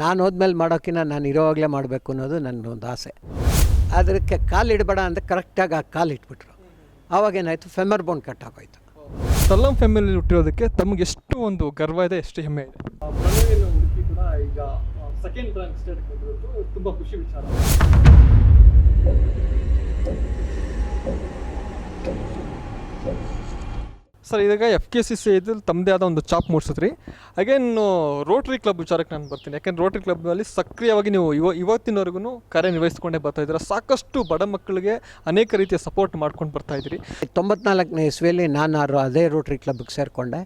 ನಾನು ಹೋದ್ಮೇಲೆ ಮಾಡೋಕ್ಕಿಂತ ನಾನು ಇರೋವಾಗಲೇ ಮಾಡಬೇಕು ಅನ್ನೋದು ನನ್ನೊಂದು ಆಸೆ. ಅದಕ್ಕೆ ಕಾಲಿಡಬೇಡ ಅಂತ ಕರೆಕ್ಟಾಗಿ ಆ ಕಾಲು ಇಟ್ಬಿಟ್ರು. ಆವಾಗೇನಾಯಿತು, ಫೆಮರ್ ಬೋನ್ ಕಟ್ ಆಗೋಯ್ತು. ಸಲ್ಲಂ ಫ್ಯಾಮಿಲಿ ಹುಟ್ಟಿರೋದಕ್ಕೆ ತಮಗೆ ಎಷ್ಟು ಒಂದು ಗರ್ವ ಇದೆ, ಎಷ್ಟು ಹೆಮ್ಮೆ ಇದೆ. ಪ್ರಣವಿನ ಹುಡುಗಿ ಕೂಡ ಈಗ ಸೆಕೆಂಡ್ ರ್ಯಾಂಕ್ ಸ್ಟೇಟ್ ಬಂದಿರೋದು ತುಂಬ ಖುಷಿ ವಿಚಾರ. ಸರ್, ಈಗ FKCC ಇದ್ರಲ್ಲಿ ತಮ್ಮದೇ ಆದ ಒಂದು ಚಾಪ್ ಮೂಡಿಸಿದ್ರಿ. ಅಗೇನ್ ರೋಟ್ರಿ ಕ್ಲಬ್ ವಿಚಾರಕ್ಕೆ ನಾನು ಬರ್ತೀನಿ. ಯಾಕೆಂದ್ರೆ ರೋಟ್ರಿ ಕ್ಲಬ್ನಲ್ಲಿ ಸಕ್ರಿಯವಾಗಿ ನೀವು ಇವತ್ತಿನವರೆಗೂ ಕಾರ್ಯನಿರ್ವಹಿಸ್ಕೊಂಡೇ ಬರ್ತಾ ಇದ್ದೀರಾ. ಸಾಕಷ್ಟು ಬಡ ಮಕ್ಕಳಿಗೆ ಅನೇಕ ರೀತಿಯ ಸಪೋರ್ಟ್ ಮಾಡ್ಕೊಂಡು ಬರ್ತಾ ಇದ್ದೀರಿ. 94ನೇ ಇಸ್ವಿಯಲ್ಲಿ ನಾನು ಅದೇ ರೋಟ್ರಿ ಕ್ಲಬ್ಗೆ ಸೇರಿಕೊಂಡೆ.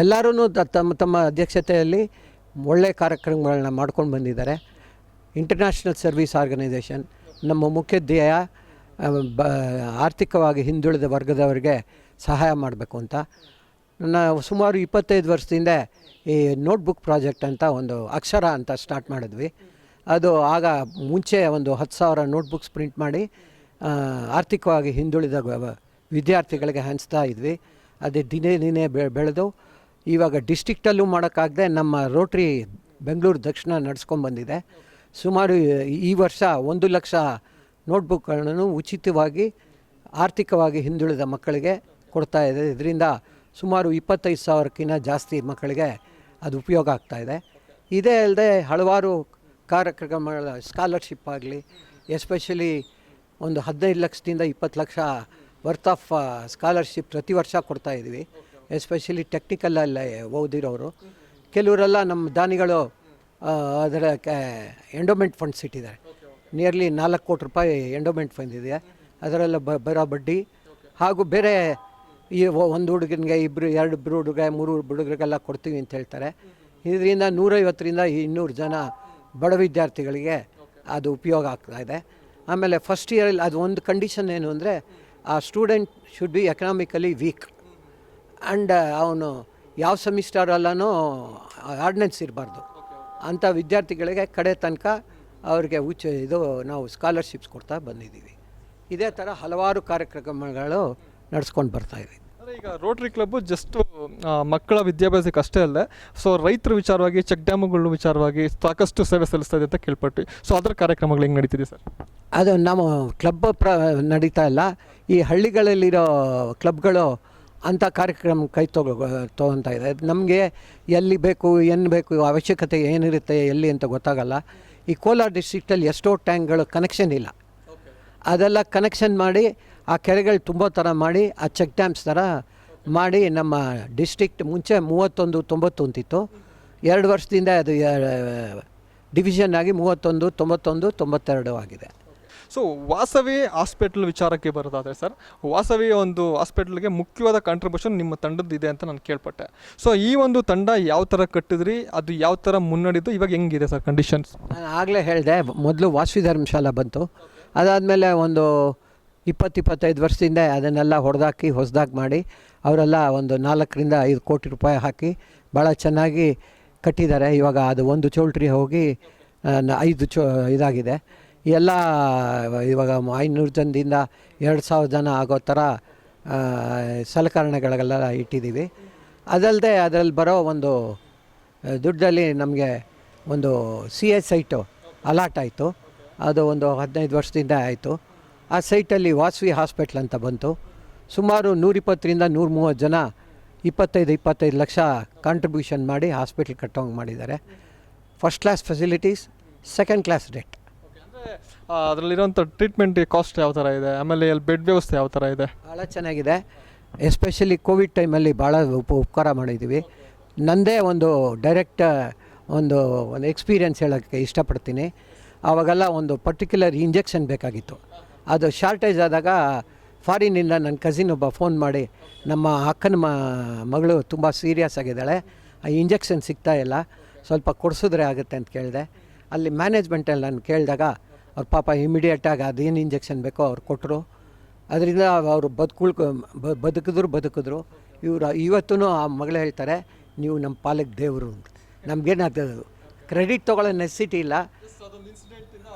ಎಲ್ಲರೂ ತಮ್ಮ ತಮ್ಮ ಅಧ್ಯಕ್ಷತೆಯಲ್ಲಿ ಒಳ್ಳೆಯ ಕಾರ್ಯಕ್ರಮಗಳನ್ನ ಮಾಡ್ಕೊಂಡು ಬಂದಿದ್ದಾರೆ. ಇಂಟರ್ನ್ಯಾಷನಲ್ ಸರ್ವಿಸ್ ಆರ್ಗನೈಸೇಷನ್ ನಮ್ಮ ಮುಖ್ಯ ಧ್ಯೇಯ ಆರ್ಥಿಕವಾಗಿ ಹಿಂದುಳಿದ ವರ್ಗದವರಿಗೆ ಸಹಾಯ ಮಾಡಬೇಕು ಅಂತ. ಸುಮಾರು 25 ವರ್ಷದಿಂದ ಈ ನೋಟ್ಬುಕ್ ಪ್ರಾಜೆಕ್ಟ್ ಅಂತ ಒಂದು ಅಕ್ಷರ ಅಂತ ಸ್ಟಾರ್ಟ್ ಮಾಡಿದ್ವಿ. ಅದು ಆಗ ಮುಂಚೆ ಒಂದು 10,000 ನೋಟ್ಬುಕ್ಸ್ ಪ್ರಿಂಟ್ ಮಾಡಿ ಆರ್ಥಿಕವಾಗಿ ಹಿಂದುಳಿದ ವಿದ್ಯಾರ್ಥಿಗಳಿಗೆ ಹಂಚ್ತಾ ಇದ್ವಿ. ಅದೇ ದಿನೇ ಬೆಳೆದು ಇವಾಗ ಡಿಸ್ಟ್ರಿಕ್ಟಲ್ಲೂ ಮಾಡೋಕ್ಕಾಗದೆ ನಮ್ಮ ರೋಟ್ರಿ ಬೆಂಗಳೂರು ದಕ್ಷಿಣ ನಡೆಸ್ಕೊಂಡ್ಬಂದಿದೆ. ಸುಮಾರು ಈ ವರ್ಷ 1 ಲಕ್ಷ ನೋಟ್ಬುಕ್ಗಳನ್ನು ಉಚಿತವಾಗಿ ಆರ್ಥಿಕವಾಗಿ ಹಿಂದುಳಿದ ಮಕ್ಕಳಿಗೆ ಕೊಡ್ತಾ ಇದೆ. ಇದರಿಂದ ಸುಮಾರು 25,000ಕ್ಕಿಂತ ಜಾಸ್ತಿ ಮಕ್ಕಳಿಗೆ ಅದು ಉಪಯೋಗ ಆಗ್ತಾಯಿದೆ. ಇದೇ ಅಲ್ಲದೆ ಹಲವಾರು ಕಾರ್ಯಕ್ರಮಗಳ ಸ್ಕಾಲರ್ಶಿಪ್ ಆಗಲಿ, ಎಸ್ಪೆಷಲಿ ಒಂದು 15 ಲಕ್ಷದಿಂದ 20 ಲಕ್ಷ ವರ್ತ್ ಆಫ್ ಸ್ಕಾಲರ್ಶಿಪ್ ಪ್ರತಿ ವರ್ಷ ಕೊಡ್ತಾಯಿದ್ವಿ. ಎಸ್ಪೆಷಲಿ ಟೆಕ್ನಿಕಲಲ್ಲಿ ಓದಿರೋರು. ಕೆಲವರೆಲ್ಲ ನಮ್ಮ ದಾನಿಗಳು ಅದರ ಎಂಡೋಮೆಂಟ್ ಫಂಡ್ಸ್ ಇಟ್ಟಿದ್ದಾರೆ. ನಿಯರ್ಲಿ 4 ಕೋಟಿ ರೂಪಾಯಿ ಎಂಡೋಮೆಂಟ್ ಫಂಡ್ ಇದೆ. ಅದರೆಲ್ಲ ಬರೋ ಬಡ್ಡಿ ಹಾಗೂ ಬೇರೆ ಈ ಒಂದು ಹುಡುಗನಿಗೆ 2 ಹುಡುಗ 3 ಹುಡುಗರಿಗೆಲ್ಲ ಕೊಡ್ತೀವಿ ಅಂತ ಹೇಳ್ತಾರೆ. ಇದರಿಂದ 150ರಿಂದ 200 ಜನ ಬಡ ವಿದ್ಯಾರ್ಥಿಗಳಿಗೆ ಅದು ಉಪಯೋಗ ಆಗ್ತಾಯಿದೆ. ಆಮೇಲೆ ಫಸ್ಟ್ ಇಯರಲ್ಲಿ ಅದು ಒಂದು ಕಂಡೀಷನ್ ಏನು ಅಂದರೆ, ಆ student should be economically weak and ಅವನು ಯಾವ ಸೆಮಿಸ್ಟರಲ್ಲೂ ಆರ್ಡಿನೆನ್ಸ್ ಇರಬಾರ್ದು. ಅಂಥ ವಿದ್ಯಾರ್ಥಿಗಳಿಗೆ ಕಡೆ ತನಕ ಅವ್ರಿಗೆ ನಾವು ಸ್ಕಾಲರ್ಶಿಪ್ಸ್ ಕೊಡ್ತಾ ಬಂದಿದ್ದೀವಿ. ಇದೇ ಥರ ಹಲವಾರು ಕಾರ್ಯಕ್ರಮಗಳು ನಡೆಸ್ಕೊಂಡು ಬರ್ತಾಯಿದ್ದೀವಿ. ಈಗ ರೋಟ್ರಿ ಕ್ಲಬ್ಬು ಜಸ್ಟ್ ಮಕ್ಕಳ ವಿದ್ಯಾಭ್ಯಾಸಕ್ಕೆ ಅಷ್ಟೇ ಅಲ್ಲ, ಸೊ ರೈತರ ವಿಚಾರವಾಗಿ, ಚೆಕ್ ಡ್ಯಾಮುಗಳ ವಿಚಾರವಾಗಿ ಸಾಕಷ್ಟು ಸೇವೆ ಸಲ್ಲಿಸ್ತಾ ಇದೆ ಅಂತ ಕೇಳ್ಪಟ್ವಿ. ಸೊ ಅದರ ಕಾರ್ಯಕ್ರಮಗಳು ಹೆಂಗೆ ನಡೀತಿದೆ ಸರ್? ಅದು ನಮ್ಮ ಕ್ಲಬ್ ನಡೀತಾ ಇಲ್ಲ. ಈ ಹಳ್ಳಿಗಳಲ್ಲಿರೋ ಕ್ಲಬ್ಗಳು ಅಂಥ ಕಾರ್ಯಕ್ರಮ ತೊಗೊತಾ ಇದೆ. ನಮಗೆ ಎಲ್ಲಿ ಬೇಕು, ಏನು ಬೇಕು, ಅವಶ್ಯಕತೆ ಏನಿರುತ್ತೆ ಎಲ್ಲಿ ಅಂತ ಗೊತ್ತಾಗಲ್ಲ. ಈ ಕೋಲಾರ ಡಿಸ್ಟ್ರಿಕ್ಟಲ್ಲಿ ಎಷ್ಟೋ ಟ್ಯಾಂಕ್ಗಳು ಕನೆಕ್ಷನ್ ಇಲ್ಲ. ಅದೆಲ್ಲ ಕನೆಕ್ಷನ್ ಮಾಡಿ ಆ ಕೆರೆಗಳು ತುಂಬ ಥರ ಮಾಡಿ ಆ ಚೆಕ್ ಡ್ಯಾಮ್ಸ್ ಥರ ಮಾಡಿ ನಮ್ಮ ಡಿಸ್ಟ್ರಿಕ್ಟ್ ಮುಂಚೆ 31-90 ಅಂತಿತ್ತು. 2 ವರ್ಷದಿಂದ ಅದು ಡಿವಿಷನ್ ಆಗಿ 31, 91, 92 ಆಗಿದೆ. ಸೊ ವಾಸವಿ ಹಾಸ್ಪಿಟಲ್ ವಿಚಾರಕ್ಕೆ ಬರೋದಾದರೆ ಸರ್, ವಾಸವಿ ಒಂದು ಹಾಸ್ಪಿಟಲ್ಗೆ ಮುಖ್ಯವಾದ ಕಾಂಟ್ರಿಬ್ಯೂಷನ್ ನಿಮ್ಮ ತಂಡದ್ದಿದೆ ಅಂತ ನಾನು ಕೇಳ್ಪಟ್ಟೆ. ಸೊ ಈ ಒಂದು ತಂಡ ಯಾವ ಥರ ಕಟ್ಟಿದ್ರಿ, ಅದು ಯಾವ ಥರ ಮುನ್ನಡೆದು ಇವಾಗ ಹೆಂಗಿದೆ ಸರ್ ಕಂಡೀಷನ್ಸ್? ನಾನು ಆಗಲೇ ಹೇಳಿದೆ, ಮೊದಲು ವಾಸವಿ ಧರ್ಮಶಾಲಾ ಬಂತು. ಅದಾದಮೇಲೆ ಒಂದು 20-25 ವರ್ಷದಿಂದ ಅದನ್ನೆಲ್ಲ ಹೊಸದಾಗಿ ಮಾಡಿ ಅವರೆಲ್ಲ ಒಂದು 4-5 ಕೋಟಿ ರೂಪಾಯಿ ಹಾಕಿ ಭಾಳ ಚೆನ್ನಾಗಿ ಕಟ್ಟಿದ್ದಾರೆ. ಇವಾಗ ಅದು ಒಂದು ಚೌಲ್ಟ್ರಿ ಹೋಗಿ 5 ಇದಾಗಿದೆ. ಎಲ್ಲ ಇವಾಗ 500 ಜನದಿಂದ 2,000 ಜನ ಆಗೋ ಥರ ಸಲಕರಣೆಗಳಿಗೆಲ್ಲ ಇಟ್ಟಿದ್ದೀವಿ. ಅದಲ್ಲದೆ ಅದರಲ್ಲಿ ಬರೋ ಒಂದು ದುಡ್ಡಲ್ಲಿ ನಮಗೆ ಒಂದು CA ಸೈಟು ಅಲಾಟ್ ಆಯಿತು. ಅದು ಒಂದು 15 ವರ್ಷದಿಂದ ಆಯಿತು. ಆ ಸೈಟಲ್ಲಿ ವಾಸವಿ ಹಾಸ್ಪಿಟ್ಲ್ ಅಂತ ಬಂತು. ಸುಮಾರು 120ರಿಂದ 130 ಜನ 25 ಲಕ್ಷ ಕಾಂಟ್ರಿಬ್ಯೂಷನ್ ಮಾಡಿ ಹಾಸ್ಪಿಟ್ಲ್ ಕಟ್ಟೋಂಗೆ ಮಾಡಿದ್ದಾರೆ. First class facilities, second class rate. ಅದರಲ್ಲಿರೋಂಥ ಟ್ರೀಟ್ಮೆಂಟ್ ಕಾಸ್ಟ್ ಯಾವ ಥರ ಇದೆ, ಆಮೇಲೆ ಅಲ್ಲಿ ಬೆಡ್ ವ್ಯವಸ್ಥೆ ಯಾವ ಥರ ಇದೆ? ಭಾಳ ಚೆನ್ನಾಗಿದೆ. ಎಸ್ಪೆಷಲಿ ಕೋವಿಡ್ ಟೈಮಲ್ಲಿ ಭಾಳ ಉಪಕಾರ ಮಾಡಿದ್ದೀವಿ. ನನ್ನದೇ ಒಂದು ಡೈರೆಕ್ಟ್ ಒಂದು ಎಕ್ಸ್ಪೀರಿಯನ್ಸ್ ಹೇಳೋಕ್ಕೆ ಇಷ್ಟಪಡ್ತೀನಿ. ಆವಾಗೆಲ್ಲ ಒಂದು ಪರ್ಟಿಕ್ಯುಲರ್ ಇಂಜೆಕ್ಷನ್ ಬೇಕಾಗಿತ್ತು. ಅದು ಶಾರ್ಟೇಜ್ ಆದಾಗ ಫಾರಿನಿಂದ ನನ್ನ ಕಸಿನ್ ಒಬ್ಬ ಫೋನ್ ಮಾಡಿ, ನಮ್ಮ ಅಕ್ಕನ ಮಗಳು ತುಂಬ ಸೀರಿಯಸ್ ಆಗಿದ್ದಾಳೆ, ಆ ಇಂಜೆಕ್ಷನ್ ಸಿಗ್ತಾಯಿಲ್ಲ, ಸ್ವಲ್ಪ ಕೊಡಿಸಿದ್ರೆ ಆಗುತ್ತೆ ಅಂತ ಕೇಳಿದೆ. ಅಲ್ಲಿ ಮ್ಯಾನೇಜ್ಮೆಂಟಲ್ಲಿ ನಾನು ಕೇಳಿದಾಗ ಅವ್ರ ಪಾಪ ಇಮಿಡಿಯೇಟಾಗಿ ಅದೇನು ಇಂಜೆಕ್ಷನ್ ಬೇಕೋ ಅವ್ರು ಕೊಟ್ಟರು. ಅದರಿಂದ ಅವರು ಬದುಕಿದ್ರು. ಇವರು ಇವತ್ತೂ ಆ ಮಗಳು ಹೇಳ್ತಾರೆ, ನೀವು ನಮ್ಮ ಪಾಲಕ್ಕೆ ದೇವರು ಅಂತ. ನಮಗೇನಾಗ್ತದೆ ಕ್ರೆಡಿಟ್ ತೊಗೊಳ್ಳೋ ನೆಸಿಟಿ ಇಲ್ಲ,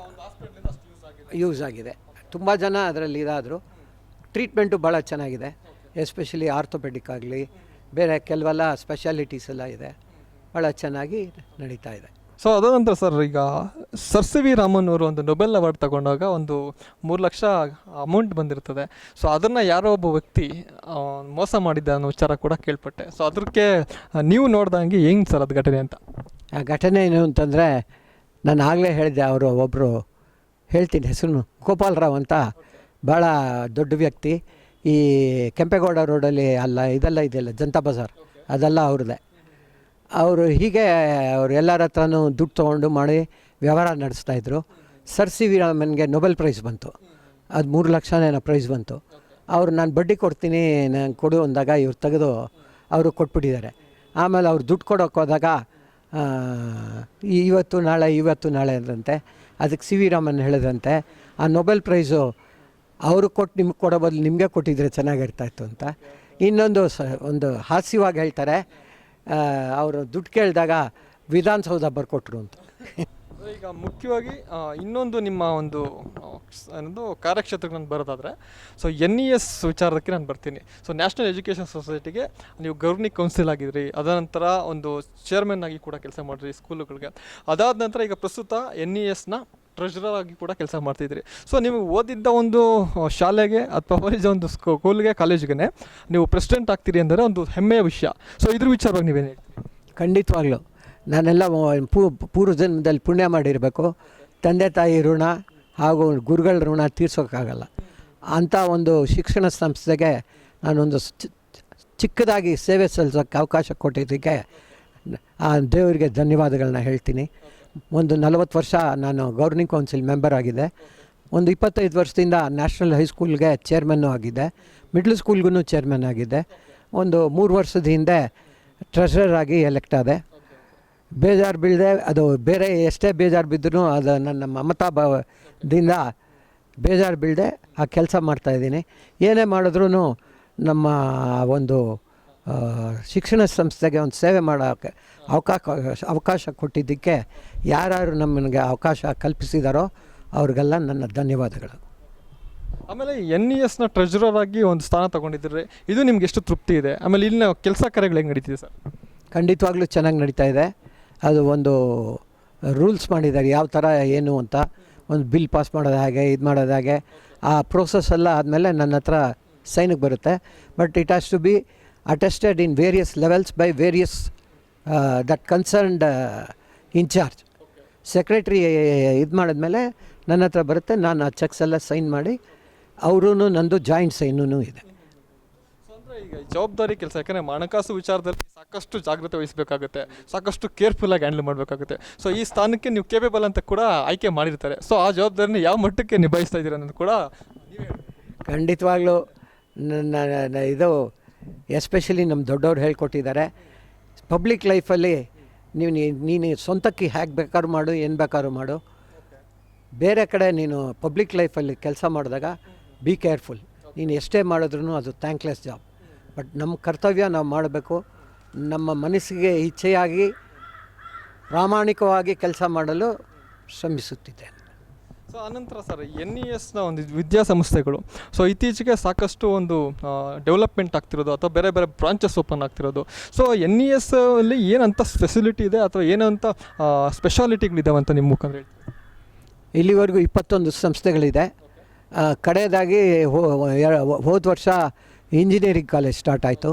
ಯೂಸ್ ಆಗಿದೆ. ತುಂಬ ಜನ ಅದರಲ್ಲಿ ಇದಾದರು. ಟ್ರೀಟ್ಮೆಂಟು ಭಾಳ ಚೆನ್ನಾಗಿದೆ. ಎಸ್ಪೆಷಲಿ ಆರ್ಥೋಪೆಡಿಕ್ ಆಗಲಿ, ಬೇರೆ ಕೆಲವೆಲ್ಲ ಸ್ಪೆಷಾಲಿಟೀಸ್ ಎಲ್ಲ ಇದೆ. ಭಾಳ ಚೆನ್ನಾಗಿ ನಡೀತಾ ಇದೆ. ಸೊ ಅದಾದ ನಂತರ ಸರ್, ಈಗ ಸರ್ ಸಿ ವಿ ರಾಮನ್ ಅವರು ಒಂದು ನೊಬೆಲ್ ಅವಾರ್ಡ್ ತಗೊಂಡಾಗ ಒಂದು 3 ಲಕ್ಷ ಅಮೌಂಟ್ ಬಂದಿರ್ತದೆ. ಸೊ ಅದನ್ನು ಯಾರೋ ಒಬ್ಬ ವ್ಯಕ್ತಿ ಮೋಸ ಮಾಡಿದ್ದ ಅನ್ನೋ ವಿಚಾರ ಕೂಡ ಕೇಳ್ಪಟ್ಟೆ. ಸೊ ಅದಕ್ಕೆ ನೀವು ನೋಡ್ದಂಗೆ ಹೆಂಗೆ ಸರ್ ಅದು ಘಟನೆ ಅಂತ? ಆ ಘಟನೆ ಏನು ಅಂತಂದರೆ, ನಾನು ಆಗಲೇ ಹೇಳಿದೆ, ಅವರು ಒಬ್ಬರು ಹೇಳ್ತೀನಿ ಹೆಸರು, ಗೋಪಾಲರಾವ್ ಅಂತ, ಭಾಳ ದೊಡ್ಡ ವ್ಯಕ್ತಿ. ಈ ಕೆಂಪೇಗೌಡ ರೋಡಲ್ಲಿ ಇದೆಲ್ಲ ಇದೆಯಲ್ಲ ಜನತಾ ಬಜಾರ್, ಅದೆಲ್ಲ ಅವ್ರದ್ದೇ. ಅವರು ಹೀಗೆ ಅವ್ರು ಎಲ್ಲರ ಹತ್ರನೂ ದುಡ್ಡು ತೊಗೊಂಡು ಮಾಡಿ ವ್ಯವಹಾರ ನಡೆಸ್ತಾಯಿದ್ರು. ಸರ್ ಸಿ ವಿ ರಾಮನ್ಗೆ ನೊಬೆಲ್ ಪ್ರೈಸ್ ಬಂತು. ಅದು 3 ಲಕ್ಷನೇನೋ ಪ್ರೈಸ್ ಬಂತು. ಅವರು ನಾನು ಬಡ್ಡಿ ಕೊಡ್ತೀನಿ, ನಾನು ಕೊಡು ಅಂದಾಗ ಇವ್ರು ತೆಗೆದು ಅವರು ಕೊಟ್ಬಿಟ್ಟಿದ್ದಾರೆ. ಆಮೇಲೆ ಅವ್ರು ದುಡ್ಡು ಕೊಡೋಕೆ ಹೋದಾಗ ಇವತ್ತು ನಾಳೆ ಅಂದಂತೆ. ಅದಕ್ಕೆ ಸಿ ವಿ ರಾಮನ್ ಹೇಳಿದಂತೆ, ಆ ನೊಬೆಲ್ ಪ್ರೈಸು ಅವರು ಕೊಟ್ಟು ನಿಮ್ಗೆ ಕೊಡೋ ಬದಲು ನಿಮಗೆ ಕೊಟ್ಟಿದ್ರೆ ಚೆನ್ನಾಗಿರ್ತಾಯಿತ್ತು ಅಂತ. ಇನ್ನೊಂದು ಒಂದು ಹಾಸ್ಯವಾಗಿ ಹೇಳ್ತಾರೆ, ಅವರು ದುಡ್ಡು ಕೇಳಿದಾಗ ವಿಧಾನಸೌಧ ಬರ್ಕೊಟ್ರು ಅಂತ. ಈಗ ಮುಖ್ಯವಾಗಿ ಇನ್ನೊಂದು ನಿಮ್ಮ ಒಂದು ಏನದು ಕಾರ್ಯಕ್ಷೇತ್ರಕ್ಕೆ ನಾನು ಬರೋದಾದರೆ, ಸೊ NES ವಿಚಾರಕ್ಕೆ ನಾನು ಬರ್ತೀನಿ. ಸೊ ನ್ಯಾಷನಲ್ ಎಜುಕೇಷನ್ ಸೊಸೈಟಿಗೆ ನೀವು ಗವರ್ನಿಂಗ್ ಕೌನ್ಸಿಲ್ ಆಗಿದ್ರಿ, ಅದರ ನಂತರ ಒಂದು ಚೇರ್ಮನ್ ಆಗಿ ಕೂಡ ಕೆಲಸ ಮಾಡಿದ್ರಿ ಸ್ಕೂಲುಗಳಿಗೆ. ಅದಾದ ನಂತರ ಈಗ ಪ್ರಸ್ತುತ NESನ ಟ್ರೆಜರರ್ ಆಗಿ ಕೂಡ ಕೆಲಸ ಮಾಡ್ತಿದ್ರಿ. ಸೊ ನೀವು ಓದಿದ್ದ ಒಂದು ಶಾಲೆಗೆ ಅಥವಾ ಒಂದು ಸ್ಕೂಲ್ಗೆ, ಕಾಲೇಜಿಗೆ ನೀವು ಪ್ರೆಸಿಡೆಂಟ್ ಆಗ್ತೀರಿ ಅಂದರೆ ಒಂದು ಹೆಮ್ಮೆಯ ವಿಷಯ. ಸೊ ಇದ್ರ ವಿಚಾರವಾಗಿ ನೀವೇನು ಹೇಳ್ತೀರಿ? ಖಂಡಿತವಾಗ್ಲೂ ನಾನೆಲ್ಲ ಪೂರ್ವ ಜನ್ಮದಲ್ಲಿ ಪುಣ್ಯ ಮಾಡಿರಬೇಕು. ತಂದೆ ತಾಯಿ ಋಣ ಹಾಗೂ ಗುರುಗಳ ಋಣ ತೀರ್ಸೋಕ್ಕಾಗಲ್ಲ. ಅಂಥ ಒಂದು ಶಿಕ್ಷಣ ಸಂಸ್ಥೆಗೆ ನಾನೊಂದು ಚಿಕ್ಕದಾಗಿ ಸೇವೆ ಸಲ್ಲಿಸೋಕ್ಕೆ ಅವಕಾಶ ಕೊಟ್ಟಿದ್ದಕ್ಕೆ ಆ ದೇವರಿಗೆ ಧನ್ಯವಾದಗಳನ್ನ ಹೇಳ್ತೀನಿ. ಒಂದು 40 ವರ್ಷ ನಾನು ಗವರ್ನಿಂಗ್ ಕೌನ್ಸಿಲ್ ಮೆಂಬರ್ ಆಗಿದೆ. ಒಂದು 25 ವರ್ಷದಿಂದ ನ್ಯಾಷನಲ್ ಹೈಸ್ಕೂಲ್ಗೆ ಚೇರ್ಮನ್ನು ಆಗಿದ್ದೆ, ಮಿಡ್ಲ್ ಸ್ಕೂಲ್ಗೂ ಚೇರ್ಮನ್ ಆಗಿದ್ದೆ. ಒಂದು 3 ವರ್ಷದ ಹಿಂದೆ ಟ್ರೆಷರರ್ ಆಗಿ ಎಲೆಕ್ಟ್ ಆದೆ. ಬೇಜಾರು ಬೀಳದೆ, ಅದು ಬೇರೆ ಎಷ್ಟೇ ಬೇಜಾರು ಬಿದ್ದರೂ ಅದು ನನ್ನ ಮಮತಾ ಭಾವದಿಂದ ಬೇಜಾರು ಬೀಳದೆ ಆ ಕೆಲಸ ಮಾಡ್ತಾಯಿದ್ದೀನಿ. ಏನೇ ಮಾಡಿದ್ರೂ ನಮ್ಮ ಒಂದು ಶಿಕ್ಷಣ ಸಂಸ್ಥೆಗೆ ಒಂದು ಸೇವೆ ಮಾಡೋಕ್ಕೆ ಅವಕಾಶ ಕೊಟ್ಟಿದ್ದಕ್ಕೆ ಯಾರು ನಮಗೆ ಅವಕಾಶ ಕಲ್ಪಿಸಿದಾರೋ ಅವ್ರಿಗೆಲ್ಲ ನನ್ನ ಧನ್ಯವಾದಗಳು. ಆಮೇಲೆ NESನ ಟ್ರೆಜರರ್ ಆಗಿ ಒಂದು ಸ್ಥಾನ ತೊಗೊಂಡಿದ್ದೀರಿ, ಇದು ನಿಮ್ಗೆ ಎಷ್ಟು ತೃಪ್ತಿ ಇದೆ? ಆಮೇಲೆ ಇಲ್ಲಿನ ಕೆಲಸ ಕಾರ್ಯಗಳು ಹೆಂಗೆ ನಡೀತಿದೆ ಸರ್? ಖಂಡಿತವಾಗ್ಲೂ ಚೆನ್ನಾಗಿ ನಡೀತಾ ಇದೆ. ಅದು ಒಂದು ರೂಲ್ಸ್ ಮಾಡಿದ್ದಾರೆ, ಯಾವ ಥರ ಏನು ಅಂತ. ಒಂದು ಬಿಲ್ ಪಾಸ್ ಮಾಡೋದು ಹಾಗೆ, ಇದು ಮಾಡೋದು ಹಾಗೆ, ಆ ಪ್ರೋಸೆಸ್ ಎಲ್ಲ ಆದಮೇಲೆ ನನ್ನ ಹತ್ರ ಸೈನಿಗೆ ಬರುತ್ತೆ. But it has to be attested in various levels by various that concerned incharge. Secretary ಇದು ಮಾಡಿದ್ಮೇಲೆ ನನ್ನ ಹತ್ರ ಬರುತ್ತೆ. ನಾನು ಆ ಚೆಕ್ಸ್ ಎಲ್ಲ ಸೈನ್ ಮಾಡಿ, ಅವರೂ ನಂದು ಜಾಯಿಂಟ್ ಸೈನೂ ಇದೆ. ಅಂದರೆ ಈಗ ಜವಾಬ್ದಾರಿ ಕೆಲಸ, ಯಾಕಂದರೆ ಹಣಕಾಸು ವಿಚಾರದಲ್ಲಿ ಸಾಕಷ್ಟು ಜಾಗ್ರತೆ ವಹಿಸಬೇಕಾಗುತ್ತೆ, ಸಾಕಷ್ಟು ಕೇರ್ಫುಲ್ಲಾಗಿ ಹ್ಯಾಂಡಲ್ ಮಾಡಬೇಕಾಗುತ್ತೆ. ಸೊ ಈ ಸ್ಥಾನಕ್ಕೆ ನೀವು ಕೇಪೇಬಲ್ ಅಂತ ಕೂಡ ಆಯ್ಕೆ ಮಾಡಿರ್ತಾರೆ. ಸೊ ಆ ಜವಾಬ್ದಾರಿನ ಯಾವ ಮಟ್ಟಕ್ಕೆ ನಿಭಾಯಿಸ್ತಾ ಇದ್ದೀರ ಅನ್ನೋದು ಕೂಡ ಖಂಡಿತವಾಗ್ಲೂ ನನ್ನ ಇದು ಎಸ್ಪೆಷಲಿ ನಮ್ಮ ದೊಡ್ಡವ್ರು ಹೇಳ್ಕೊಟ್ಟಿದ್ದಾರೆ. ಪಬ್ಲಿಕ್ ಲೈಫಲ್ಲಿ ನೀನು ಸ್ವಂತಕ್ಕೆ ಹೇಗೆ ಬೇಕಾದ್ರೂ ಮಾಡು, ಏನು ಬೇಕಾದ್ರೂ ಮಾಡು. ಬೇರೆ ಕಡೆ ನೀನು ಪಬ್ಲಿಕ್ ಲೈಫಲ್ಲಿ ಕೆಲಸ ಮಾಡಿದಾಗ ಬಿ ಕೇರ್ಫುಲ್. ನೀನು ಎಷ್ಟೇ ಮಾಡಿದ್ರೂ ಅದು ಥ್ಯಾಂಕ್ಲೆಸ್ ಜಾಬ್. ಬಟ್ ನಮ್ಮ ಕರ್ತವ್ಯ ನಾವು ಮಾಡಬೇಕು. ನಮ್ಮ ಮನಸ್ಸಿಗೆ ಇಚ್ಛೆಯಾಗಿ ಪ್ರಾಮಾಣಿಕವಾಗಿ ಕೆಲಸ ಮಾಡಲು ಶ್ರಮಿಸುತ್ತಿದ್ದೇನೆ. ಸೊ ಆನಂತರ ಸರ್, NESನ ಒಂದು ವಿದ್ಯಾಸಂಸ್ಥೆಗಳು ಸೊ ಇತ್ತೀಚೆಗೆ ಸಾಕಷ್ಟು ಒಂದು ಡೆವಲಪ್ಮೆಂಟ್ ಆಗ್ತಿರೋದು ಅಥವಾ ಬೇರೆ ಬೇರೆ ಬ್ರಾಂಚಸ್ ಓಪನ್ ಆಗ್ತಿರೋದು. ಸೊ NES ಅಲ್ಲಿ ಏನಂತ ಫೆಸಿಲಿಟಿ ಇದೆ ಅಥವಾ ಏನಂತ ಸ್ಪೆಷಾಲಿಟಿಗಳಿದ್ದಾವೆ ಅಂತ ನಿಮ್ಮ ಮುಖಾಂತರ ಹೇಳ್ತೀವಿ? ಇಲ್ಲಿವರೆಗೂ 21 ಸಂಸ್ಥೆಗಳಿದೆ. ಕಡೆಯದಾಗಿ ಹೋದ ವರ್ಷ ಇಂಜಿನಿಯರಿಂಗ್ ಕಾಲೇಜ್ ಸ್ಟಾರ್ಟ್ ಆಯಿತು.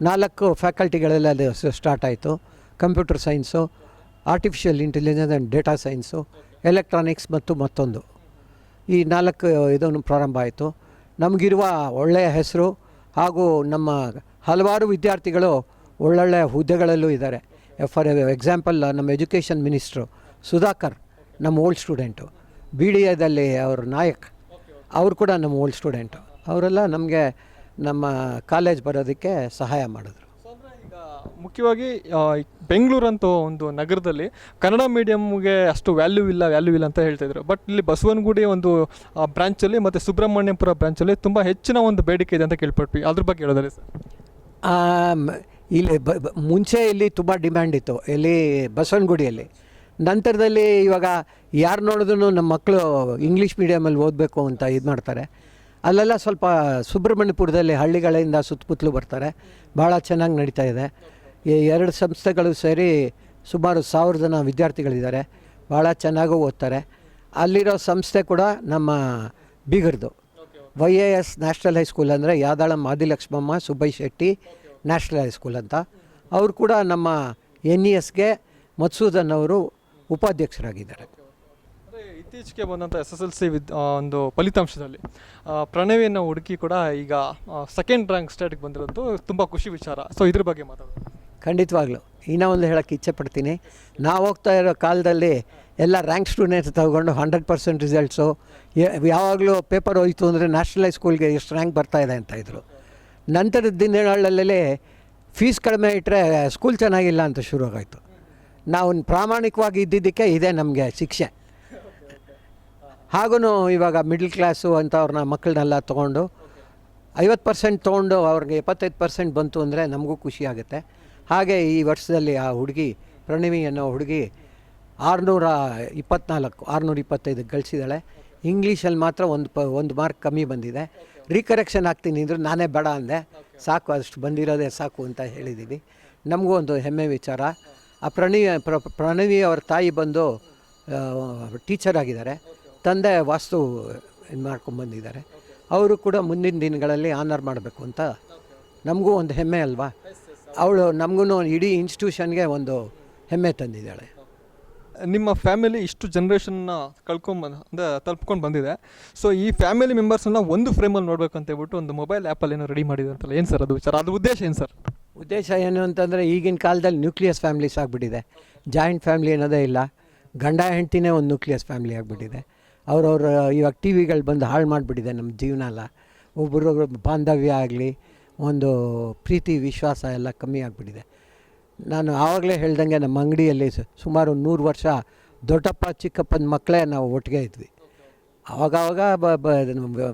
4 ಫ್ಯಾಕಲ್ಟಿಗಳೆಲ್ಲ ಸ್ಟಾರ್ಟ್ ಆಯಿತು. Computer science, artificial intelligence and data science, electronics ಮತ್ತು ಮತ್ತೊಂದು, ಈ 4 ಇದನ್ನು ಪ್ರಾರಂಭ ಆಯಿತು. ನಮಗಿರುವ ಒಳ್ಳೆಯ ಹೆಸರು ಹಾಗೂ ನಮ್ಮ ಹಲವಾರು ವಿದ್ಯಾರ್ಥಿಗಳು ಒಳ್ಳೊಳ್ಳೆಯ ಹುದ್ದೆಗಳಲ್ಲೂ ಇದ್ದಾರೆ. ಫಾರ್ ಎಕ್ಸಾಂಪಲ್, ನಮ್ಮ ಎಜುಕೇಷನ್ ಮಿನಿಸ್ಟ್ರು ಸುಧಾಕರ್ ನಮ್ಮ ಓಲ್ಡ್ ಸ್ಟೂಡೆಂಟು, BDAದಲ್ಲಿ ಅವ್ರ ನಾಯಕ್, ಅವರು ಕೂಡ ನಮ್ಮ ಓಲ್ಡ್ ಸ್ಟೂಡೆಂಟು. ಅವರೆಲ್ಲ ನಮಗೆ ನಮ್ಮ ಕಾಲೇಜ್ ಬರೋದಕ್ಕೆ ಸಹಾಯ ಮಾಡಿದ್ರು. ಈಗ ಮುಖ್ಯವಾಗಿ ಬೆಂಗಳೂರು ಅಂತ ಒಂದು ನಗರದಲ್ಲಿ ಕನ್ನಡ ಮೀಡಿಯಮ್ಗೆ ಅಷ್ಟು ವ್ಯಾಲ್ಯೂ ಇಲ್ಲ ಅಂತ ಹೇಳ್ತಾಯಿದ್ರು. ಬಟ್ ಇಲ್ಲಿ ಬಸವನಗುಡಿ ಒಂದು ಬ್ರಾಂಚಲ್ಲಿ ಮತ್ತು ಸುಬ್ರಹ್ಮಣ್ಯಪುರ ಬ್ರಾಂಚಲ್ಲಿ ತುಂಬ ಹೆಚ್ಚಿನ ಒಂದು ಬೇಡಿಕೆ ಇದೆ ಅಂತ ಕೇಳ್ಪಟ್ವಿ. ಅದ್ರ ಬಗ್ಗೆ ಹೇಳೋದಾರೆ ಸರ್? ಇಲ್ಲಿ ಮುಂಚೆ ಇಲ್ಲಿ ತುಂಬ ಡಿಮ್ಯಾಂಡ್ ಇತ್ತು, ಇಲ್ಲಿ ಬಸವನಗುಡಿಯಲ್ಲಿ. ನಂತರದಲ್ಲಿ ಇವಾಗ ಯಾರು ನೋಡಿದ್ರು ನಮ್ಮ ಮಕ್ಕಳು ಇಂಗ್ಲೀಷ್ ಮೀಡಿಯಮಲ್ಲಿ ಓದಬೇಕು ಅಂತ ಇದು ಮಾಡ್ತಾರೆ. ಅಲ್ಲೆಲ್ಲ ಸ್ವಲ್ಪ ಸುಬ್ರಹ್ಮಣ್ಯಪುರದಲ್ಲಿ ಹಳ್ಳಿಗಳಿಂದ ಸುತ್ತಮುತ್ತಲು ಬರ್ತಾರೆ. ಭಾಳ ಚೆನ್ನಾಗಿ ನಡೀತಾ ಇದೆ. ಈ 2 ಸಂಸ್ಥೆಗಳು ಸೇರಿ ಸುಮಾರು 1000 ಜನ ವಿದ್ಯಾರ್ಥಿಗಳಿದ್ದಾರೆ, ಭಾಳ ಚೆನ್ನಾಗೂ ಓದ್ತಾರೆ. ಅಲ್ಲಿರೋ ಸಂಸ್ಥೆ ಕೂಡ ನಮ್ಮ ಬೀಗರ್ದು YAS ನ್ಯಾಷನಲ್ ಹೈಸ್ಕೂಲ್ ಅಂದರೆ ಯಾದಾಳಂ ಆದಿಲಕ್ಷ್ಮಮ್ಮ ಸುಬ್ಬಯ್ಯ ಶೆಟ್ಟಿ ನ್ಯಾಷನಲ್ ಹೈಸ್ಕೂಲ್ ಅಂತ. ಅವರು ಕೂಡ ನಮ್ಮ NESಗೆ ಮಧುಸೂದನ್ ಅವರು ಉಪಾಧ್ಯಕ್ಷರಾಗಿದ್ದಾರೆ. ಅಂದರೆ ಇತ್ತೀಚೆಗೆ ಬಂದಂಥ SSLC ಒಂದು ಫಲಿತಾಂಶದಲ್ಲಿ ಪ್ರಣವಿ ಅನ್ನೋ ಹುಡುಗಿ ಕೂಡ ಈಗ ಸೆಕೆಂಡ್ ರ್ಯಾಂಕ್ ಸ್ಟೇಟ್ಗೆ ಬಂದಿರೋದು ತುಂಬ ಖುಷಿ ವಿಚಾರ. ಸೊ ಇದ್ರ ಬಗ್ಗೆ ಮಾತಾಡೋದು. ಖಂಡಿತವಾಗ್ಲೂ ಇನ್ನೂ ಒಂದು ಹೇಳೋಕ್ಕೆ ಇಚ್ಛೆ ಪಡ್ತೀನಿ. ನಾವು ಹೋಗ್ತಾ ಇರೋ ಕಾಲದಲ್ಲಿ ಎಲ್ಲ ರ್ಯಾಂಕ್ ಸ್ಟೂಡೆಂಟ್ಸ್ ತಗೊಂಡು 100% ರಿಸಲ್ಟ್ಸು, ಯಾವಾಗಲೂ ಪೇಪರ್ ಹೋಯಿತು ಅಂದರೆ ನ್ಯಾಷನಲ್ ಹೈಸ್ಕೂಲ್ಗೆ ಎಷ್ಟು ರ್ಯಾಂಕ್ ಬರ್ತಾಯಿದೆ ಅಂತ ಇದ್ದರು. ನಂತರದ ದಿನಗಳಲ್ಲಿ ಫೀಸ್ ಕಡಿಮೆ ಇಟ್ಟರೆ ಸ್ಕೂಲ್ ಚೆನ್ನಾಗಿಲ್ಲ ಅಂತ ಶುರುವಾಗಾಯಿತು. ನಾವು ಪ್ರಾಮಾಣಿಕವಾಗಿ ಇದ್ದಿದ್ದಕ್ಕೆ ಇದೇ ನಮಗೆ ಶಿಕ್ಷೆ. ಹಾಗೂ ಇವಾಗ ಮಿಡ್ಲ್ ಕ್ಲಾಸು ಅಂತ ಅವ್ರನ್ನ ಮಕ್ಕಳನ್ನೆಲ್ಲ ತೊಗೊಂಡು 50% ತೊಗೊಂಡು ಅವ್ರಿಗೆ 75% ಬಂತು ಅಂದರೆ ನಮಗೂ ಖುಷಿ ಆಗುತ್ತೆ. ಹಾಗೆ ಈ ವರ್ಷದಲ್ಲಿ ಆ ಹುಡುಗಿ ಪ್ರಣವಿ ಅನ್ನೋ ಹುಡುಗಿ 625 ಗಳಿಸಿದ್ದಾಳೆ. ಇಂಗ್ಲೀಷಲ್ಲಿ ಮಾತ್ರ ಒಂದು ಮಾರ್ಕ್ ಕಮ್ಮಿ ಬಂದಿದೆ. ರೀಕರೆಕ್ಷನ್ ಆಗ್ತೀನಿ ಅಂದರೆ ನಾನೇ ಬೇಡ ಅಂದೆ, ಸಾಕು ಅಷ್ಟು ಬಂದಿರೋದೇ ಸಾಕು ಅಂತ ಹೇಳಿದ್ದೀವಿ. ನಮಗೂ ಒಂದು ಹೆಮ್ಮೆ ವಿಚಾರ. ಆ ಪ್ರಣವಿ ಅವ್ರ ತಾಯಿ ಬಂದು ಟೀಚರ್ ಆಗಿದ್ದಾರೆ, ತಂದೆ ವಾಸ್ತು ಇದು ಮಾಡ್ಕೊಂಡ್ಬಂದಿದ್ದಾರೆ. ಅವರು ಕೂಡ ಮುಂದಿನ ದಿನಗಳಲ್ಲಿ ಆನರ್ ಮಾಡಬೇಕು ಅಂತ ನಮಗೂ ಒಂದು ಹೆಮ್ಮೆ ಅಲ್ವಾ. ಅವಳು ನಮಗೂ ಇಡೀ ಇನ್ಸ್ಟಿಟ್ಯೂಷನ್ಗೆ ಒಂದು ಹೆಮ್ಮೆ ತಂದಿದ್ದಾಳೆ. ನಿಮ್ಮ ಫ್ಯಾಮಿಲಿ ಇಷ್ಟು ಜನ್ರೇಷನ್ನ ಅಂದರೆ ತಲುಪ್ಕೊಂಡು ಬಂದಿದೆ. ಸೊ ಈ ಫ್ಯಾಮಿಲಿ ಮೆಂಬರ್ಸನ್ನು ಒಂದು ಫ್ರೇಮಲ್ಲಿ ನೋಡಬೇಕು ಅಂತ ಹೇಳ್ಬಿಟ್ಟು ಒಂದು ಮೊಬೈಲ್ ಆ್ಯಪಲ್ಲಿ ಏನೋ ರೆಡಿ ಮಾಡಿದೆ ಅಂತಲ್ಲ, ಏನು ಸರ್ ಅದು ವಿಚಾರ? ಅದು ಉದ್ದೇಶ ಏನು ಸರ್? ಉದ್ದೇಶ ಏನು ಅಂತಂದರೆ ಈಗಿನ ಕಾಲದಲ್ಲಿ ನ್ಯೂಕ್ಲಿಯಸ್ ಫ್ಯಾಮಿಲೀಸ್ ಆಗಿಬಿಟ್ಟಿದೆ. ಜಾಯಿಂಟ್ ಫ್ಯಾಮಿಲಿ ಅನ್ನೋದೇ ಇಲ್ಲ. ಗಂಡ ಹೆಂಡ್ತಿನೇ ಒಂದು ನ್ಯೂಕ್ಲಿಯಸ್ ಫ್ಯಾಮಿಲಿ ಆಗಿಬಿಟ್ಟಿದೆ. ಅವ್ರವ್ರ ಇವಾಗ ಟಿ ವಿಗಳು ಬಂದು ಹಾಳು ಮಾಡಿಬಿಟ್ಟಿದೆ ನಮ್ಮ ಜೀವನ ಎಲ್ಲ. ಒಬ್ಬರೊಬ್ಬರು ಬಾಂಧವ್ಯ ಆಗಲಿ, ಒಂದು ಪ್ರೀತಿ ವಿಶ್ವಾಸ ಎಲ್ಲ ಕಮ್ಮಿ ಆಗಿಬಿಟ್ಟಿದೆ. ನಾನು ಆವಾಗಲೇ ಹೇಳ್ದಂಗೆ ನಮ್ಮ ಅಂಗಡಿಯಲ್ಲಿ ಸುಮಾರು 100 ವರ್ಷ ದೊಡ್ಡಪ್ಪ ಚಿಕ್ಕಪ್ಪನ ಮಕ್ಕಳೇ ನಾವು ಒಟ್ಟಿಗೆ ಇದ್ವಿ. ಆವಾಗವಾಗ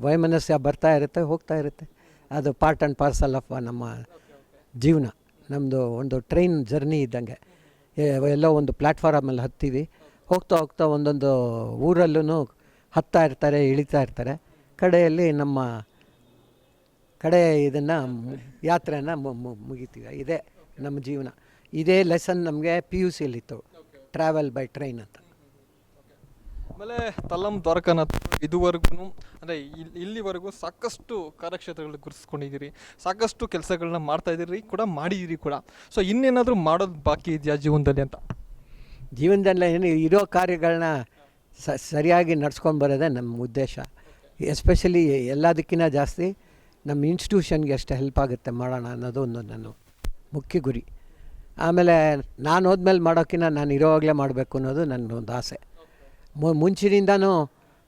ವೈಮನಸ್ಯ ಬರ್ತಾ ಇರುತ್ತೆ, ಹೋಗ್ತಾ ಇರುತ್ತೆ. ಅದು ಪಾರ್ಟ್ ಆ್ಯಂಡ್ ಪಾರ್ಸಲ್ ಆಫ್ ನಮ್ಮ ಜೀವನ. ನಮ್ಮದು ಒಂದು ಟ್ರೈನ್ ಜರ್ನಿ ಇದ್ದಂಗೆ. ಎಲ್ಲೋ ಒಂದು ಪ್ಲ್ಯಾಟ್ಫಾರಮಲ್ಲಿ ಹತ್ತೀವಿ, ಹೋಗ್ತಾ ಹೋಗ್ತಾ ಒಂದೊಂದು ಊರಲ್ಲೂ ಹತ್ತಾ ಇರ್ತಾರೆ, ಇಳಿತಾ ಇರ್ತಾರೆ. ಕಡೆಯಲ್ಲಿ ನಮ್ಮ ಕಡೆ ಇದನ್ನು ಯಾತ್ರೆಯನ್ನು ಮುಗಿತೀವಿ. ಇದೇ ನಮ್ಮ ಜೀವನ. ಇದೇ ಲೆಸನ್ ನಮಗೆ PUCಯಲ್ಲಿತ್ತು, ಟ್ರಾವೆಲ್ ಬೈ ಟ್ರೈನ್ ಅಂತ. ಆಮೇಲೆ ತಲ್ಲಂ ದ್ವಾರಕಾನಾಥ್ ಇದುವರೆಗೂ ಅಂದರೆ ಇಲ್ಲಿವರೆಗೂ ಸಾಕಷ್ಟು ಕಾರ್ಯಕ್ಷೇತ್ರಗಳು ಗುರುತಿಸ್ಕೊಂಡಿದ್ದೀರಿ, ಸಾಕಷ್ಟು ಕೆಲಸಗಳನ್ನ ಮಾಡ್ತಾಯಿದ್ದೀರಿ ಕೂಡ, ಮಾಡಿದ್ದೀರಿ ಕೂಡ. ಸೊ ಇನ್ನೇನಾದರೂ ಮಾಡೋದು ಬಾಕಿ ಇದೆಯಾ ಜೀವನದಲ್ಲಿ ಅಂತ? ಜೀವನದಲ್ಲಿ ಏನು ಇರೋ ಕಾರ್ಯಗಳನ್ನ ಸರಿಯಾಗಿ ನಡ್ಸ್ಕೊಂಡು ಬರೋದೇ ನಮ್ಮ ಉದ್ದೇಶ. ಎಸ್ಪೆಷಲಿ ಎಲ್ಲದಕ್ಕಿಂತ ಜಾಸ್ತಿ ನಮ್ಮ ಇನ್ಸ್ಟಿಟ್ಯೂಷನ್ಗೆ ಎಷ್ಟು ಹೆಲ್ಪ್ ಆಗುತ್ತೆ ಮಾಡೋಣ ಅನ್ನೋದು ಒಂದು ನನ್ನ ಮುಖ್ಯ ಗುರಿ. ಆಮೇಲೆ ನಾನು ಹೋದ್ಮೇಲೆ ಮಾಡೋಕ್ಕಿಂತ ನಾನು ಇರೋವಾಗಲೇ ಮಾಡಬೇಕು ಅನ್ನೋದು ನನ್ನೊಂದು ಆಸೆ. ಮುಂಚಿನಿಂದನೂ